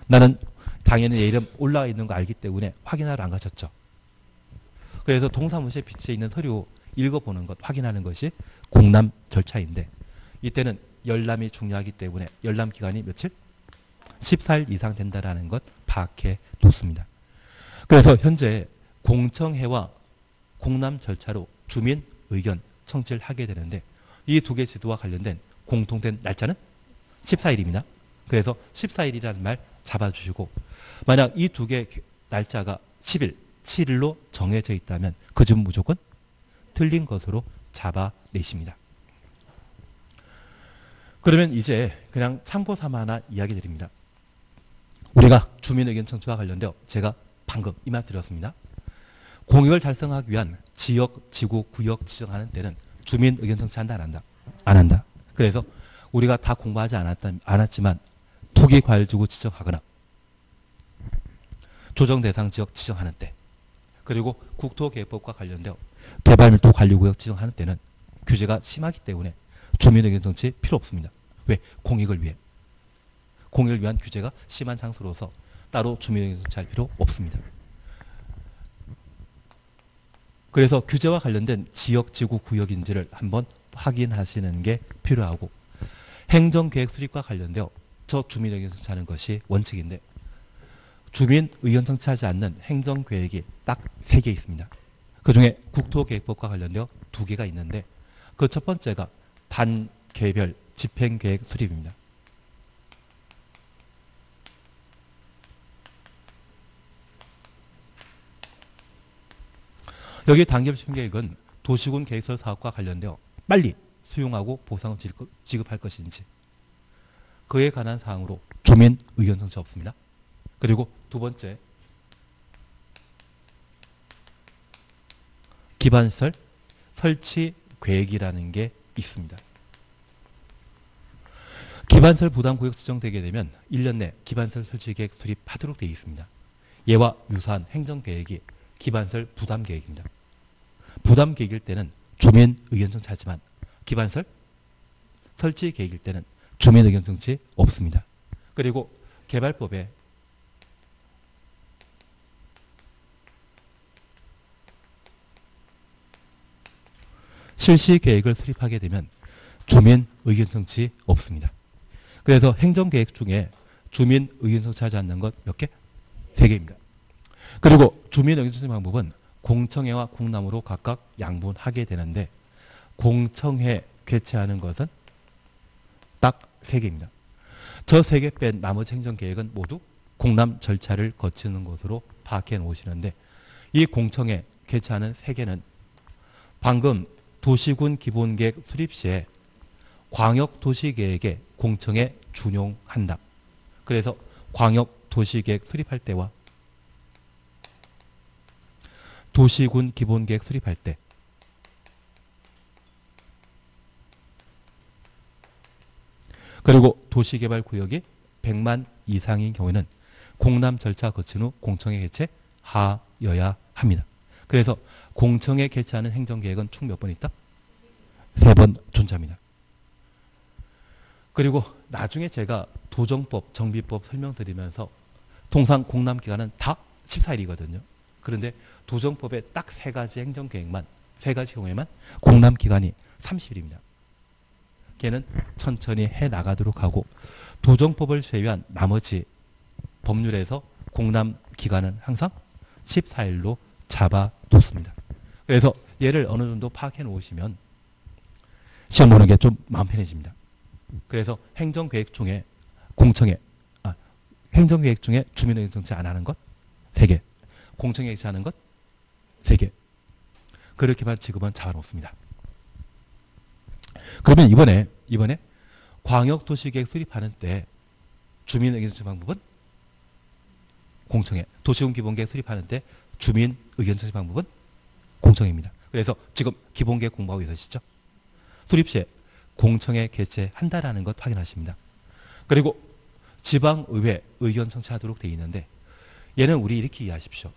나는 당연히 내 이름 올라와 있는 거 알기 때문에 확인하러 안 가셨죠. 그래서 동사무소에 비치되어 있는 서류 읽어보는 것, 확인하는 것이 공람 절차인데 이때는 열람이 중요하기 때문에 열람 기간이 며칠? 14일 이상 된다라는 것 파악해 놓습니다. 그래서 현재 공청회와 공람 절차로 주민 의견 청취를 하게 되는데 이 두 개 제도와 관련된 공통된 날짜는 14일입니다. 그래서 14일이라는 말 잡아주시고 만약 이 두 개 날짜가 10일, 7일로 정해져 있다면 그 점 무조건 틀린 것으로 잡아내십니다. 그러면 이제 그냥 참고 삼아 하나 이야기 드립니다. 우리가 주민의견 청취와 관련되어 제가 방금 이 말 드렸습니다. 공익을 달성하기 위한 지역, 지구, 구역 지정하는 때는 주민의견 청취한다 안 한다? 안 한다. 그래서 우리가 다 공부하지 않았지만 투기과열지구 지정하거나 조정대상 지역 지정하는 때 그리고 국토계획법과 관련되어 개발밀도관리구역 지정하는 때는 규제가 심하기 때문에 주민의견 청취 필요 없습니다. 왜? 공익을 위해. 공익을 위한 규제가 심한 장소로서 따로 주민의견 청취할 필요 없습니다. 그래서 규제와 관련된 지역, 지구, 구역인지를 한번 확인하시는 게 필요하고 행정계획 수립과 관련되어 저 주민의견 청취하는 것이 원칙인데 주민의견 청취하지 않는 행정계획이 딱 3개 있습니다. 그중에 국토계획법과 관련되어 2개가 있는데 그 첫 번째가 단계별 집행계획 수립입니다. 여기 단계별 집행계획은 도시군 계획설 사업과 관련되어 빨리 수용하고 보상을 지급할 것인지 그에 관한 사항으로 주민 의견 청취 없습니다. 그리고 두 번째 기반시설 설치 계획이라는 게 있습니다. 기반시설 부담구역 지정되게 되면 1년 내 기반시설 설치 계획 수립하도록 되어 있습니다. 이와 유사한 행정계획이 기반시설 부담계획입니다. 부담계획일 때는 주민 의견 청취하지만 기반시설 설치 계획일 때는 주민 의견 청취 없습니다. 그리고 개발법에 실시 계획을 수립하게 되면 주민 의견 청취 없습니다. 그래서 행정계획 중에 주민 의견 청취하지 않는 것 몇 개? 3개입니다. 그리고 주민 의견 청취 방법은 공청회와 공람으로 각각 양분하게 되는데 공청회 개최하는 것은 딱 3개입니다. 저 3개 뺀 나머지 행정계획은 모두 공람 절차를 거치는 것으로 파악해 놓으시는데 이 공청회 개최하는 3개는 방금 도시군 기본계획 수립 시에 광역도시계획에 공청회 준용한다. 그래서 광역도시계획 수립할 때와 도시군 기본계획 수립할 때 그리고 도시개발구역이 100만 이상인 경우에는 공람 절차 거친 후 공청회 개최하여야 합니다. 그래서 공청회 개최하는 행정계획은 총 몇 번 있다? 3번 존재합니다. 그리고 나중에 제가 도정법, 정비법 설명드리면서 통상 공람기간은 다 14일이거든요. 그런데 도정법에 딱 3가지 행정계획만, 3가지 경우에만 공람기간이 30일입니다. 걔는 천천히 해 나가도록 하고 도정법을 제외한 나머지 법률에서 공람기간은 항상 14일로 잡아놓습니다. 그래서 얘를 어느 정도 파악해 놓으시면 시험 보는 게 좀 마음 편해집니다. 그래서 행정계획 중에 행정계획 중에 주민의견 청취 안 하는 것 3개, 공청회 개최하는 것 3개. 그렇게만 지금은 잡아놓습니다. 그러면 이번에 광역도시계획 수립하는 때 주민의견 청취 방법은 공청회, 도시군기본계획 수립하는 때 주민의견 청취 방법은 공청회입니다. 그래서 지금 기본계획 공부하고 있으시죠? 수립 시에 공청회 개최한다라는 것 확인하십니다. 그리고 지방의회 의견 청취하도록 되어 있는데 얘는 우리 이렇게 이해하십시오.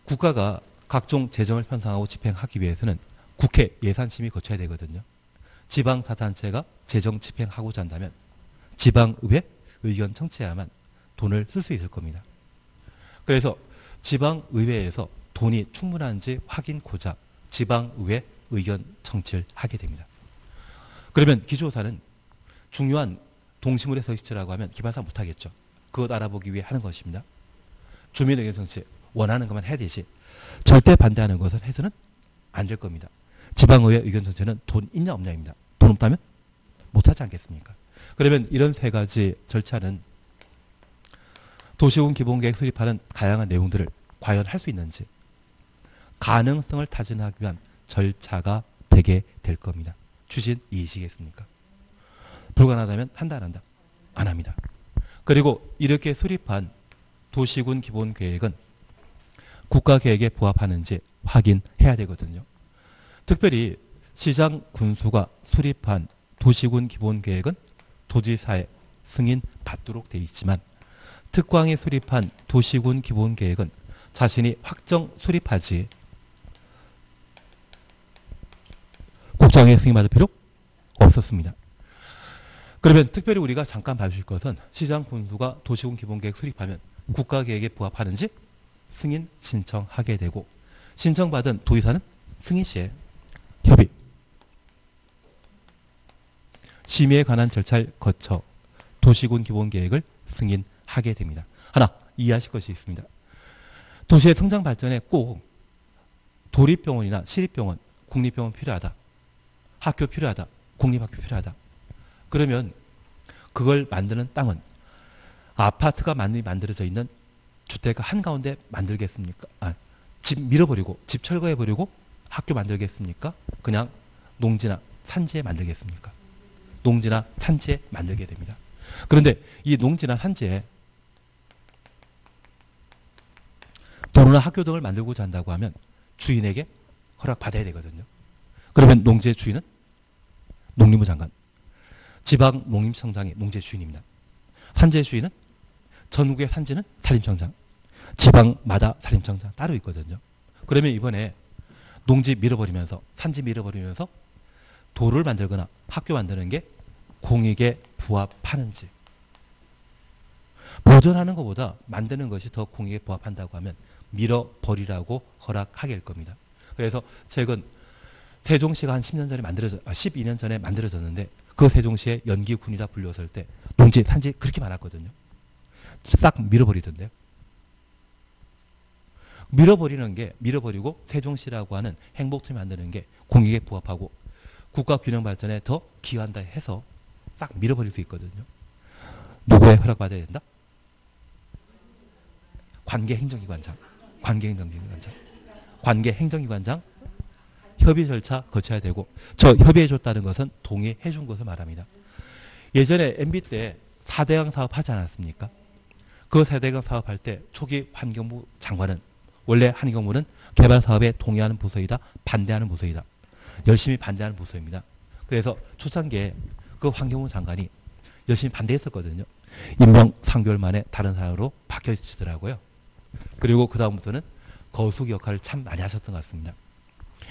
국가가 각종 재정을 편성하고 집행하기 위해서는 국회 예산심의 거쳐야 되거든요. 지방자치단체가 재정 집행하고자 한다면 지방의회 의견 청취해야만 돈을 쓸 수 있을 겁니다. 그래서 지방의회에서 돈이 충분한지 확인고자 지방의회 의견 청취를 하게 됩니다. 그러면 기초조사는 중요한 동시물의 서식지라고 하면 기반사 못하겠죠. 그것 알아보기 위해 하는 것입니다. 주민의견 청취 원하는 것만 해야 되지 절대 반대하는 것을 해서는 안 될 겁니다. 지방의회 의견 청취는 돈 있냐 없냐입니다. 돈 없다면 못하지 않겠습니까? 그러면 이런 3가지 절차는 도시군 기본계획 수립하는 다양한 내용들을 과연 할 수 있는지 가능성을 타진하기 위한 절차가 되게 될 겁니다. 추진 이해시겠습니까? 불가능하다면 한다 안 한다? 안 합니다. 그리고 이렇게 수립한 도시군 기본계획은 국가계획에 부합하는지 확인해야 되거든요. 특별히 시장 군수가 수립한 도시군 기본계획은 도지사의 승인 받도록 되어 있지만 특광이 수립한 도시군 기본계획은 자신이 확정 수립하지 국장의 승인 받을 필요 없었습니다. 그러면 특별히 우리가 잠깐 봐주실 것은 시장 군수가 도시군 기본계획 수립하면 국가계획에 부합하는지 승인 신청하게 되고 신청받은 도의사는 승인 시에 협의, 심의에 관한 절차를 거쳐 도시군 기본계획을 승인하게 됩니다. 하나 이해하실 것이 있습니다. 도시의 성장 발전에 꼭 도립병원이나 시립병원, 국립병원 필요하다. 학교 필요하다. 공립학교 필요하다. 그러면 그걸 만드는 땅은 아파트가 많이 만들어져 있는 주택가 한가운데 만들겠습니까? 집 밀어버리고 집 철거해버리고 학교 만들겠습니까? 그냥 농지나 산지에 만들겠습니까? 농지나 산지에 만들게 됩니다. 그런데 이 농지나 산지에 도로나 학교 등을 만들고자 한다고 하면 주인에게 허락받아야 되거든요. 그러면 농지의 주인은 농림부 장관, 지방 농림청장이 농지의 주인입니다. 산지의 주인은 전국의 산지는 산림청장, 지방마다 산림청장 따로 있거든요. 그러면 이번에 농지 밀어버리면서 산지 밀어버리면서 도로를 만들거나 학교 만드는 게 공익에 부합하는지 보존하는 것보다 만드는 것이 더 공익에 부합한다고 하면 밀어버리라고 허락하게 될 겁니다. 그래서 최근 세종시가 한 12년 전에 만들어졌는데 그 세종시에 연기군이라 불렸을 때 농지, 산지 그렇게 많았거든요. 싹 밀어버리던데요. 밀어버리고 세종시라고 하는 행복区만드는 게 공익에 부합하고 국가 균형 발전에 더 기여한다 해서 싹 밀어버릴 수 있거든요. 누구의 허락받아야 된다? 관계행정기관장. 협의 절차 거쳐야 되고 저 협의해줬다는 것은 동의해준 것을 말합니다. 예전에 MB 때 4대강 사업 하지 않았습니까? 그 4대강 사업할 때 초기 환경부 장관은 원래 환경부는 개발 사업에 동의하는 부서이다, 반대하는 부서이다. 열심히 반대하는 부서입니다. 그래서 초창기에 그 환경부 장관이 열심히 반대했었거든요. 임명 3개월 만에 다른 사람으로 바뀌어지더라고요. 그리고 그 다음부터는 거수기 역할을 참 많이 하셨던 것 같습니다.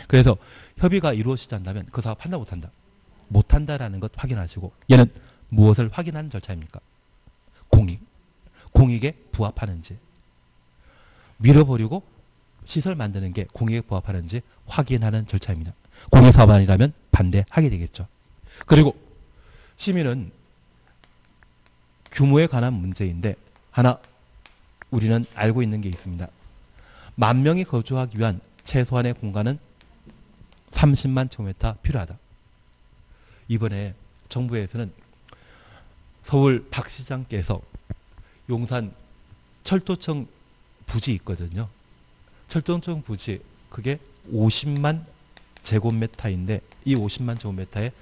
그래서 협의가 이루어지지 않다면 그 사업 판단 못한다. 못한다라는 것 확인하시고, 얘는 무엇을 확인하는 절차입니까? 공익. 공익에 부합하는지. 밀어버리고 시설 만드는 게 공익에 부합하는지 확인하는 절차입니다. 공익사업 아니라면 반대하게 되겠죠. 그리고 시민은 규모에 관한 문제인데 하나 우리는 알고 있는 게 있습니다. 10,000명이 거주하기 위한 최소한의 공간은 30만 제곱미터 필요하다. 이번에 정부에서는 서울 박 시장께서 용산 철도청 부지 있거든요. 철도청 부지 그게 50만 제곱미터인데 이 50만 제곱미터에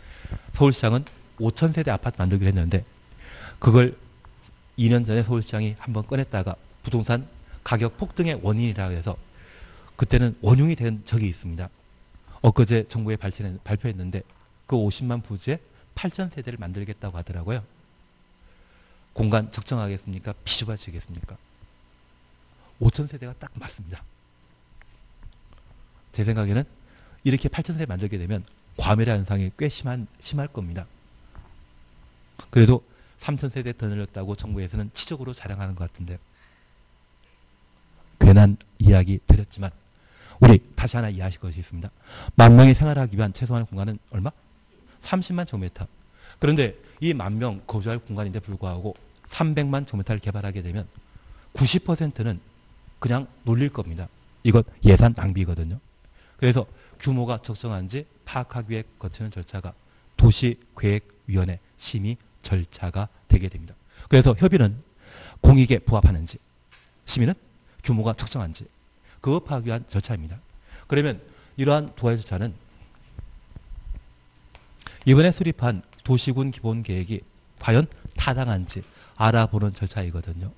서울시장은 5,000세대 아파트 만들기로 했는데 그걸 2년 전에 서울시장이 한번 꺼냈다가 부동산 가격 폭등의 원인이라고 해서 그때는 원흉이 된 적이 있습니다. 엊그제 정부에 발표했는데 그 50만 부지에 8,000세대를 만들겠다고 하더라고요. 공간 적정하겠습니까? 비좁아지겠습니까? 5,000세대가 딱 맞습니다. 제 생각에는 이렇게 8,000세대 만들게 되면 과밀화 현상이 꽤 심할 겁니다. 그래도 3,000세대 더 늘렸다고 정부에서는 치적으로 자랑하는 것 같은데 괜한 이야기 드렸지만 우리 다시 하나 이해하실 것이 있습니다. 10,000명이 생활하기 위한 최소한 공간은 얼마? 30만 제곱미터. 그런데 이 10,000명 거주할 공간인데 불구하고 300만 제곱미터를 개발하게 되면 90%는 그냥 놀릴 겁니다. 이것 예산 낭비거든요. 그래서 규모가 적정한지 파악하기 위해 거치는 절차가 도시계획위원회 심의 절차가 되게 됩니다. 그래서 협의는 공익에 부합하는지 심의는 규모가 적정한지 그것 파악 위한 절차입니다. 그러면 이러한 두 가지 절차는 이번에 수립한 도시군 기본계획이 과연 타당한지 알아보는 절차이거든요.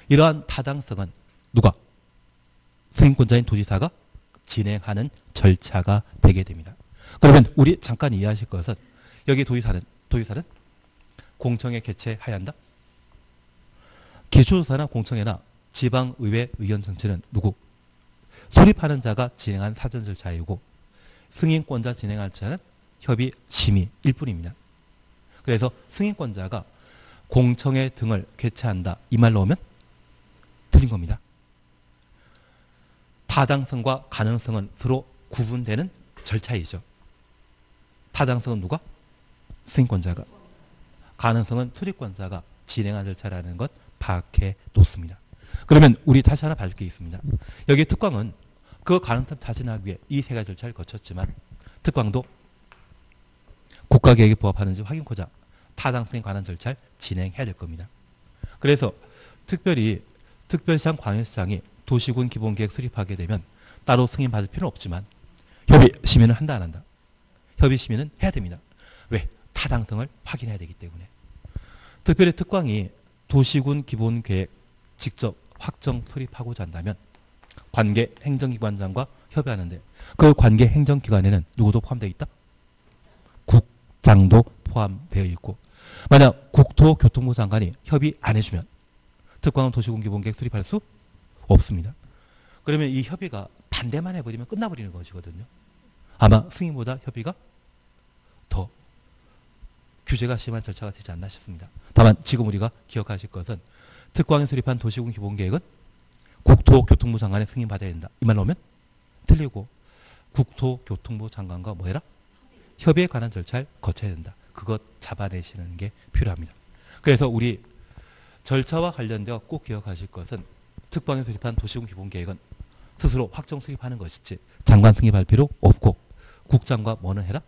이러한 타당성은 누가? 승인권자인 도지사가 진행하는 절차가 되게 됩니다. 그러면 우리 잠깐 이해하실 것은 여기 도지사는 공청회 개최해야 한다? 기초조사나 공청회나 지방의회 의견 전체는 누구? 수립하는 자가 진행한 사전 절차이고 승인권자 진행할 절차는 협의 심의일 뿐입니다. 그래서 승인권자가 공청회 등을 개최한다 이 말로 오면 틀린 겁니다. 타당성과 가능성은 서로 구분되는 절차이죠. 타당성은 누가? 승인권자가. 가능성은 수립권자가 진행한 절차라는 것 파악해 놓습니다. 그러면 우리 다시 하나 봐줄 게 있습니다. 여기 특광은 그 가능성 타진하기 위해 이 세 가지 절차를 거쳤지만 특광도 국가계획에 부합하는지 확인코자 타당성에 관한 절차를 진행해야 될 겁니다. 그래서 특별히 특별시장 광역시장이 도시군 기본계획 수립하게 되면 따로 승인받을 필요는 없지만 협의 심의는 한다 안 한다? 협의 심의는 해야 됩니다. 왜? 타당성을 확인해야 되기 때문에. 특별히 특광이 도시군 기본계획 직접 확정 수립하고자 한다면 관계 행정기관장과 협의하는데 그 관계 행정기관에는 누구도 포함되어 있다? 국장도 포함되어 있고 만약 국토교통부 장관이 협의 안 해주면 특광은 도시군 기본계획 수립할 수 없습니다. 그러면 이 협의가 반대만 해버리면 끝나버리는 것이거든요. 아마 승인보다 협의가 더 규제가 심한 절차가 되지 않나 싶습니다. 다만 지금 우리가 기억하실 것은 특광에 수립한 도시군 기본계획은 국토교통부 장관의 승인받아야 된다. 이 말로 하면 틀리고 국토교통부 장관과 뭐 해라? 협의에 관한 절차를 거쳐야 된다. 그것 잡아내시는 게 필요합니다. 그래서 우리 절차와 관련되어 꼭 기억하실 것은 특광에 수립한 도시군 기본계획은 스스로 확정 수립하는 것이지 장관 승인할 필요 없고 국장과 뭐는 해라?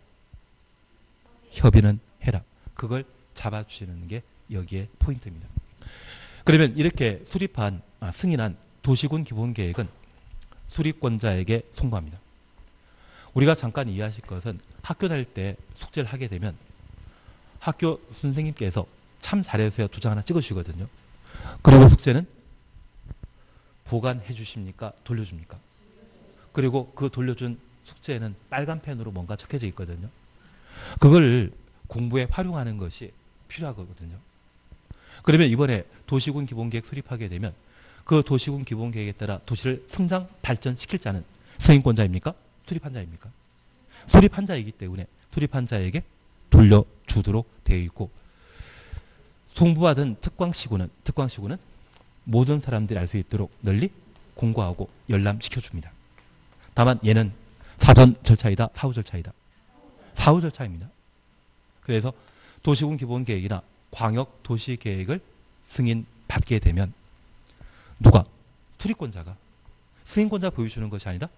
협의는 해라. 그걸 잡아주시는 게 여기에 포인트입니다. 그러면 이렇게 승인한 도시군 기본계획은 수립권자에게 송부합니다. 우리가 잠깐 이해하실 것은 학교 다닐 때 숙제를 하게 되면 학교 선생님께서 참 잘해서요 두 장 하나 찍어주시거든요. 그리고 숙제는 보관해 주십니까? 돌려줍니까? 그리고 그 돌려준 숙제에는 빨간 펜으로 뭔가 적혀져 있거든요. 그걸 공부에 활용하는 것이 필요하거든요. 그러면 이번에 도시군 기본계획 수립하게 되면 그 도시군 기본계획에 따라 도시를 성장 발전시킬 자는 승인권자입니까? 수립한 자입니까? 수립한 자이기 때문에 수립한 자에게 돌려주도록 되어 있고, 송부받은 특광시군은 모든 사람들이 알 수 있도록 널리 공고하고 열람시켜줍니다. 다만 얘는 사전 절차이다, 사후 절차이다. 사후 절차입니다. 그래서 도시군 기본계획이나 광역도시계획을 승인받게 되면 누가? 수립권자가. 승인권자 보여주는 것이 아니라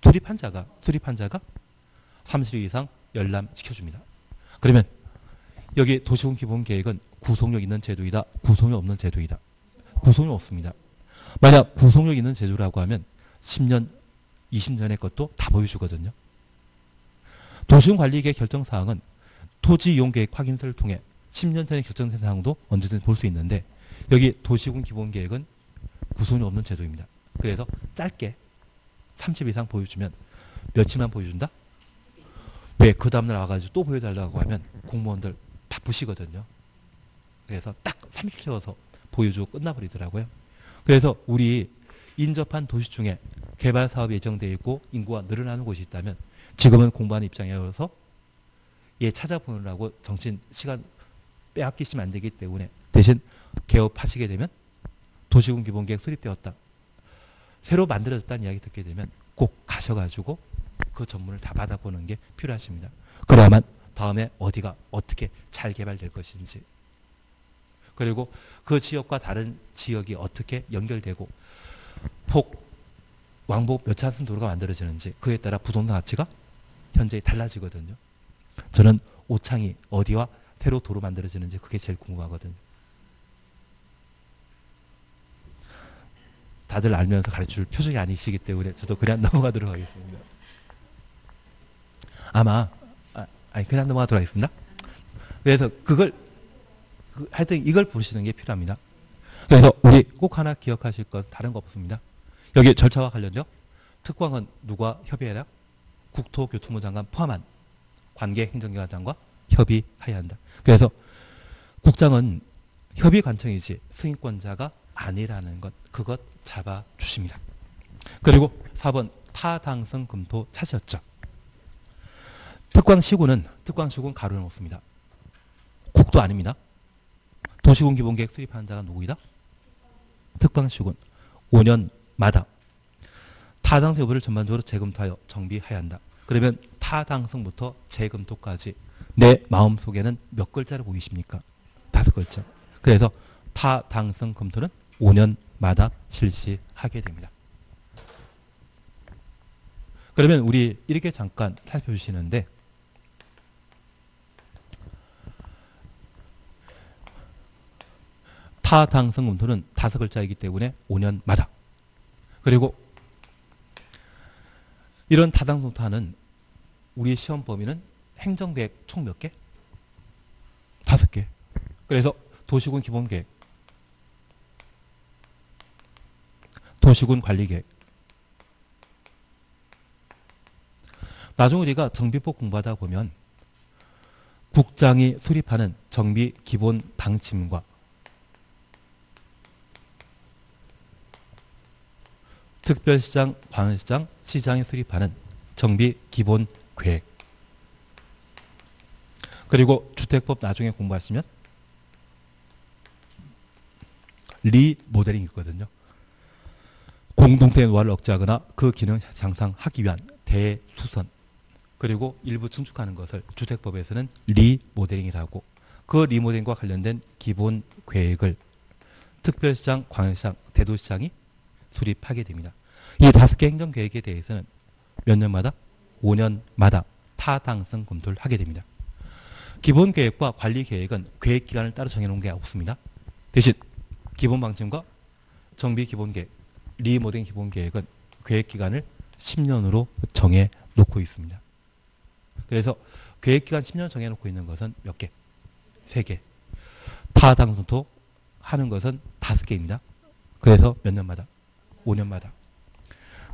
수립한 자가 30일 이상 열람시켜줍니다. 그러면 여기 도시군 기본계획은 구속력 있는 제도이다, 구속력 없는 제도이다. 구속력 없습니다. 만약 구속력 있는 제도라고 하면 10년, 20년의 것도 다 보여주거든요. 도시군 관리계획 결정사항은 토지이용계획 확인서를 통해 10년 전에 결정된 사항도 언제든 볼 수 있는데, 여기 도시군 기본계획은 구속력 없는 제도입니다. 그래서 짧게 30 이상 보여주면 며칠만 보여준다? 왜? 그 다음날 와가지고 또 보여달라고 하면 공무원들 바쁘시거든요. 그래서 딱 30일 채워서 보여주고 끝나버리더라고요. 그래서 우리 인접한 도시 중에 개발 사업이 예정되어 있고 인구가 늘어나는 곳이 있다면 지금은 공부하는 입장이어서 얘 찾아보느라고 정신 시간 빼앗기시면 안 되기 때문에 대신 개업하시게 되면 도시군 기본계획 수립되었다, 새로 만들어졌다는 이야기 듣게 되면 꼭 가셔가지고 그 전문을 다 받아보는 게 필요하십니다. 그래야만 다음에 어디가 어떻게 잘 개발될 것인지, 그리고 그 지역과 다른 지역이 어떻게 연결되고 왕복 몇 차선 도로가 만들어지는지, 그에 따라 부동산 가치가 현재 달라지거든요. 저는 오창이 어디와 새로 도로 만들어지는지 그게 제일 궁금하거든요. 다들 알면서 가르칠 표정이 아니시기 때문에 저도 그냥 넘어가도록 하겠습니다. 그냥 넘어가도록 하겠습니다. 그래서 하여튼 이걸 보시는 게 필요합니다. 그래서 우리 꼭 하나 기억하실 것 다른 거 없습니다. 여기 절차와 관련되어 특광은 누가 협의해라? 국토교통부 장관 포함한 관계 행정기관장과 협의해야 한다. 그래서 국장은 협의 관청이지 승인권자가 아니라는 것, 그것 잡아주십니다. 그리고 4번 타당성 검토 차지였죠. 특광시군은 가로를 놓습니다. 국도 아닙니다. 도시군 기본계획 수립하는 자가 누구이다? 특광시군. 5년마다 타당성 여부를 전반적으로 재검토하여 정비해야 한다. 그러면 타당성부터 재검토까지 내 마음속에는 몇 글자를 보이십니까? 5글자. 그래서 타당성 검토는 5년마다 실시하게 됩니다. 그러면 우리 이렇게 잠깐 살펴주시는데, 타당성 검토는 5글자이기 때문에 5년마다. 그리고 이런 타당성 검토는 우리 시험 범위는 행정계획 총 몇 개? 5개. 그래서 도시군 기본계획, 도시군 관리계획. 나중에 우리가 정비법 공부하다 보면 국장이 수립하는 정비 기본 방침과 특별시장, 광역시장, 시장이 수립하는 정비 기본 계획, 그리고 주택법 나중에 공부하시면 리모델링이 있거든요. 공동체 노화를 억제하거나 그 기능 향상하기 위한 대수선, 그리고 일부 증축하는 것을 주택법에서는 리모델링이라고, 그 리모델링과 관련된 기본 계획을 특별시장, 광역시장, 대도시장이 수립하게 됩니다. 이 5개 행정계획에 대해서는 몇 년마다? 5년마다 타당성 검토를 하게 됩니다. 기본계획과 관리계획은 계획기간을 따로 정해놓은 게 없습니다. 대신 기본방침과 정비기본계획, 리모델링 기본계획은 계획기간을 10년으로 정해놓고 있습니다. 그래서 계획기간 10년 정해놓고 있는 것은 몇 개? 3개. 타당성 검토 하는 것은 5개입니다. 그래서 몇 년마다? 5년마다.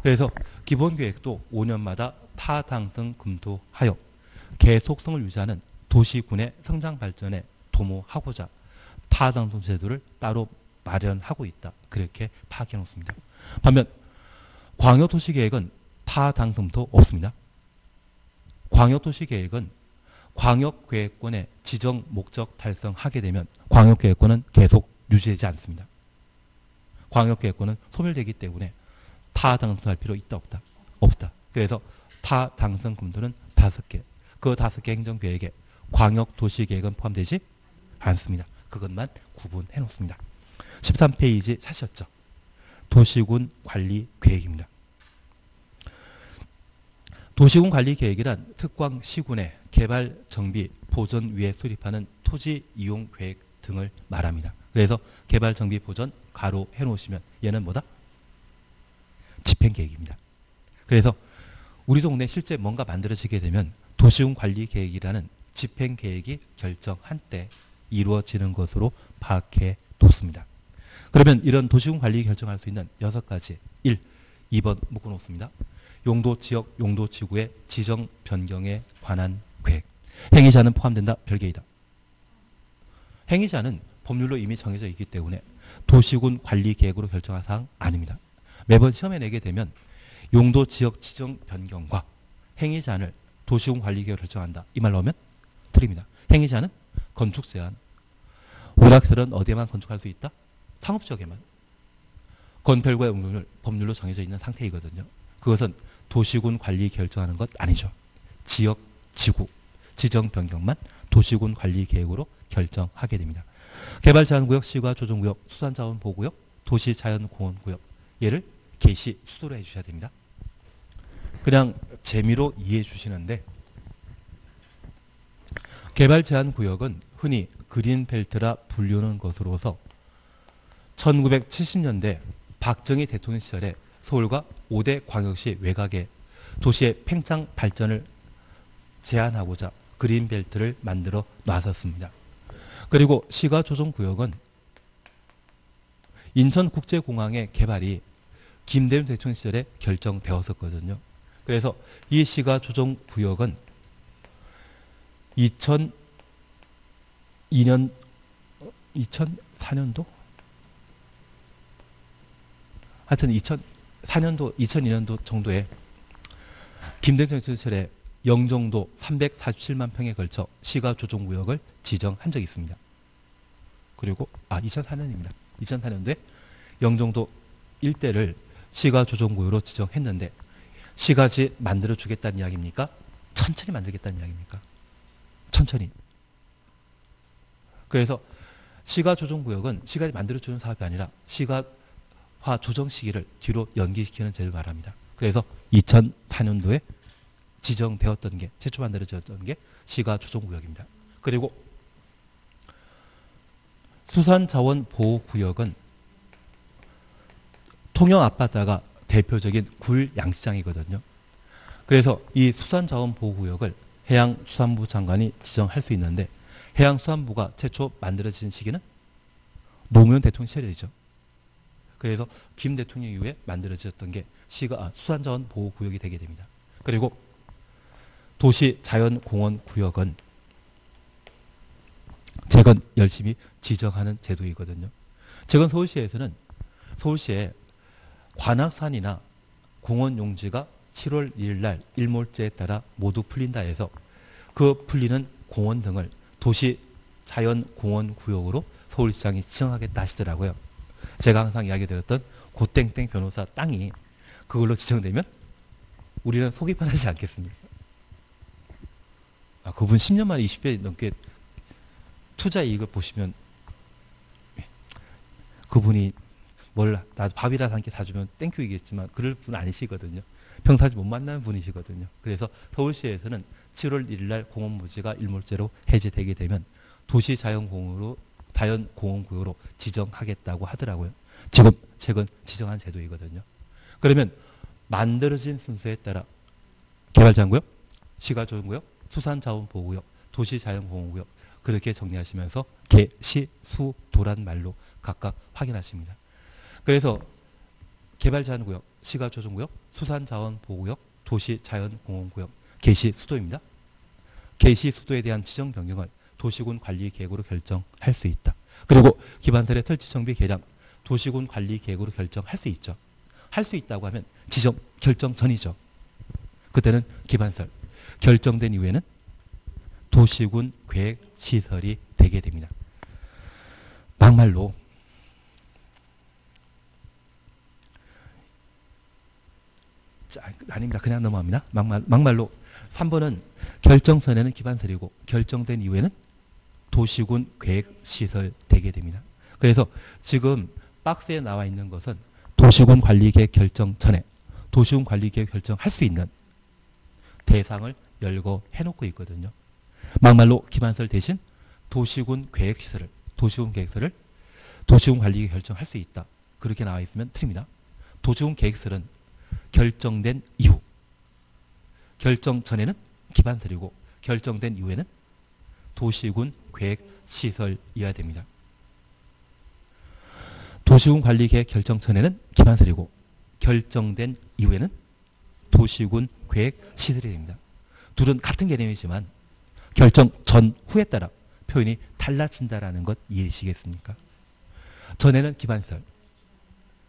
그래서 기본계획도 5년마다 타당성 검토하여 계속성을 유지하는 도시군의 성장 발전에 도모하고자 타당성 제도를 따로 마련하고 있다. 그렇게 파악해 놓습니다. 반면 광역도시계획은 타당성도 없습니다. 광역도시계획은 광역계획권의 지정 목적 달성하게 되면 광역계획권은 계속 유지되지 않습니다. 광역계획권은 소멸되기 때문에 타당성할 필요 있다 없다? 없다. 그래서 타당성 검토는 5개. 그 5개 행정계획에 광역도시계획은 포함되지 않습니다. 그것만 구분해 놓습니다. 13페이지 사셨죠? 도시군 관리 계획입니다. 도시군 관리 계획이란 특광 시군의 개발, 정비, 보전 위에 수립하는 토지 이용 계획 등을 말합니다. 그래서 개발, 정비, 보전 가로 해놓으시면 얘는 뭐다? 집행계획입니다. 그래서 우리 동네 실제 뭔가 만들어지게 되면 도시군 관리 계획이라는 집행계획이 결정한 때 이루어지는 것으로 파악해 놓습니다. 그러면 이런 도시군 관리 결정할 수 있는 6가지 1, 2번 묶어놓습니다. 용도 지역, 용도 지구의 지정 변경에 관한 계획. 행위자는 포함된다? 별개이다. 행위자는 법률로 이미 정해져 있기 때문에 도시군 관리 계획으로 결정할 사항 아닙니다. 매번 시험에 내게 되면 용도 지역 지정 변경과 행위자를 도시군 관리 계획으로 결정한다. 이 말 나오면 틀립니다. 행위자는 건축 제한. 오락설은 어디에만 건축할 수 있다? 상업지역에만. 건폐율과 용도율 법률로 정해져 있는 상태이거든요. 그것은 도시군 관리 결정하는 것 아니죠. 지역, 지구, 지정 변경만 도시군 관리 계획으로 결정하게 됩니다. 개발제한구역, 시가조정구역, 수산자원보호구역, 도시자연공원구역 얘를 개시, 수도로 해주셔야 됩니다. 그냥 재미로 이해해 주시는데 개발제한구역은 흔히 그린벨트라 불리우는 것으로서 1970년대 박정희 대통령 시절에 서울과 5대 광역시 외곽에 도시의 팽창 발전을 제한하고자 그린벨트를 만들어 놨었습니다. 그리고 시가조정구역은 인천국제공항의 개발이 김대중 대통령 시절에 결정되었었거든요. 그래서 이 시가조정구역은 2004년도? 하여튼 2004년도, 2002년도 정도에 김대중 대통령 시절에 영종도 347만 평에 걸쳐 시가조정구역을 지정한 적이 있습니다. 그리고 2004년입니다. 2004년도에 영종도 일대를 시가조정구역으로 지정했는데 시가지 만들어주겠다는 이야기입니까? 천천히 만들겠다는 이야기입니까? 천천히. 그래서 시가조정구역은 시가지 만들어주는 사업이 아니라 시가화 조정 시기를 뒤로 연기시키는 제도를 말합니다. 그래서 2004년도에 지정되었던 게 최초 만들어졌던 게 시가조정구역입니다. 그리고 수산자원보호구역은 통영 앞바다가 대표적인 굴 양식장이거든요. 그래서 이 수산자원보호구역을 해양수산부 장관이 지정할 수 있는데 해양수산부가 최초 만들어진 시기는 노무현 대통령 시절이죠. 그래서 김 대통령 이후에 만들어졌던 게 수산자원보호구역이 되게 됩니다. 그리고 도시자연공원구역은 재건 열심히 지정하는 제도이거든요. 재건 서울시에서는 서울시에 관악산이나 공원 용지가 7월 1일 날 일몰제에 따라 모두 풀린다 해서 그 풀리는 공원 등을 도시자연공원구역으로 서울시장이 지정하겠다 하시더라고요. 제가 항상 이야기 드렸던 고땡땡 변호사 땅이 그걸로 지정되면 우리는 속이 편하지 않겠습니까? 그분 10년 만에 20배 넘게 투자 이익을 보시면 그분이 나도 밥이라도 한 끼 사주면 땡큐이겠지만 그럴 분 아니시거든요. 평상시 못 만나는 분이시거든요. 그래서 서울시에서는 7월 1일 날 공원부지가 일몰제로 해제되게 되면 도시자연공원구역으로 지정하겠다고 하더라고요. 지금 최근 지정한 제도이거든요. 그러면 만들어진 순서에 따라 개발자구역, 시가조정구역, 수산자원보호구역, 도시자연공원구역 그렇게 정리하시면서 개, 시, 수, 도란 말로 각각 확인하십니다. 그래서 개발제한구역, 시가조정구역, 수산자원보호구역, 도시자연공원구역, 개시, 수도입니다. 개시, 수도에 대한 지정 변경을 도시군 관리 계획으로 결정할 수 있다. 그리고 기반설의 설치 정비 개장 도시군 관리 계획으로 결정할 수 있죠. 할 수 있다고 하면 지정 결정 전이죠. 그때는 기반설 결정된 이후에는 도시군 계획 시설이 되게 됩니다. 막말로 아닙니다. 그냥 넘어갑니다. 막말로 3번은 결정 전에는 기반설이고 결정된 이후에는 도시군 계획 시설 되게 됩니다. 그래서 지금 박스에 나와 있는 것은 도시군 관리계획 결정 전에 도시군 관리계획 결정할 수 있는 대상을 열거 해놓고 있거든요. 막말로 기반설 대신 도시군 계획시설을 도시군 계획서를 도시군 관리계획 결정할 수 있다. 그렇게 나와 있으면 틀립니다. 도시군 계획설은 결정된 이후 결정 전에는 기반설이고 결정된 이후에는 도시군 계획시설이어야 됩니다. 도시군 관리계획 결정 전에는 기반설이고 결정된 이후에는 도시군 계획시설이 됩니다. 둘은 같은 개념이지만 결정 전 후에 따라 표현이 달라진다라는 것 이해하시겠습니까? 전에는 기반설,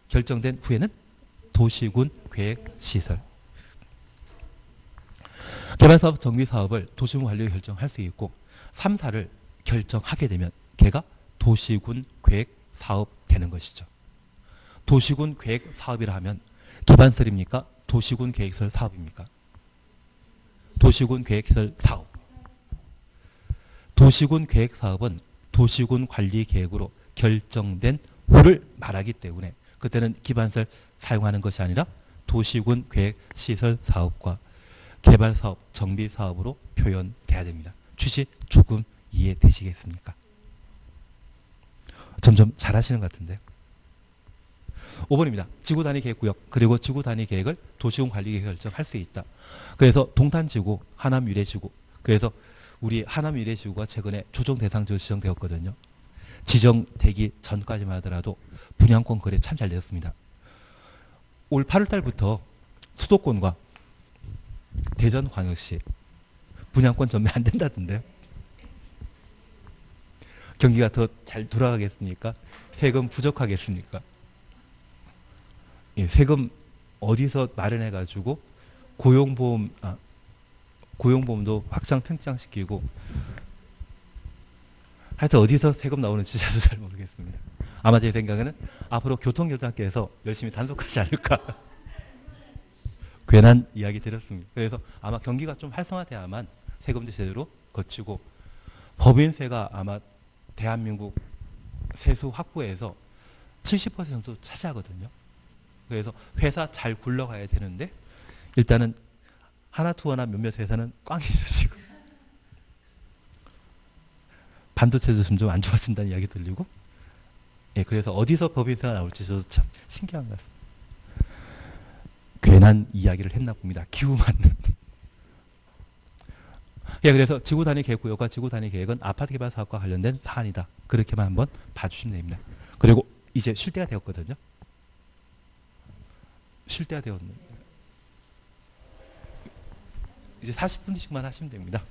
결정된 후에는 도시군 계획시설. 개발사업, 정비사업을 도시군 관리로 결정할 수 있고 3, 4를 결정하게 되면 걔가 도시군 계획사업 되는 것이죠. 도시군 계획사업이라 하면 기반설입니까? 도시군 계획설 사업입니까? 도시군 계획설 사업. 도시군 계획사업은 도시군 관리 계획으로 결정된 후를 말하기 때문에 그때는 기반설 사용하는 것이 아니라 도시군 계획 시설 사업과 개발 사업, 정비 사업으로 표현돼야 됩니다. 취지 조금 이해되시겠습니까? 점점 잘하시는 것 같은데요. 5번입니다. 지구 단위 계획 구역 그리고 지구 단위 계획을 도시군 관리 계획 결정할 수 있다. 그래서 동탄지구, 하남 유래지구. 그래서 우리 하남 유래지구가 최근에 조정 대상지로 지정되었거든요. 지정되기 전까지만 하더라도 분양권 거래 참 잘 되었습니다. 올 8월 달부터 수도권과 대전광역시 분양권 전매 안 된다던데요. 경기가 더 잘 돌아가겠습니까? 세금 부족하겠습니까? 예, 세금 어디서 마련해가지고 고용보험도 확장 팽창시키고 하여튼 어디서 세금 나오는지 저도 잘 모르겠습니다. 아마 제 생각에는 앞으로 교통결정학계에서 열심히 단속하지 않을까. 괜한 이야기 드렸습니다. 그래서 아마 경기가 좀 활성화돼야만 세금도 제대로 거치고 법인세가 아마 대한민국 세수 확보에서 70% 정도 차지하거든요. 그래서 회사 잘 굴러가야 되는데 일단은 하나투어나 몇몇 회사는 꽝이죠 지금. 반도체도 좀 안 좋아진다는 이야기 들리고 예, 그래서 어디서 법인세가 나올지 저도 참 신기한 것 같습니다. 괜한 이야기를 했나 봅니다. 기후 맞는. 예, 그래서 지구 단위 계획 구역과 지구 단위 계획은 아파트 개발 사업과 관련된 사안이다. 그렇게만 한번 봐주시면 됩니다. 그리고 이제 쉴 때가 되었거든요. 쉴 때가 되었는데 이제 40분씩만 하시면 됩니다.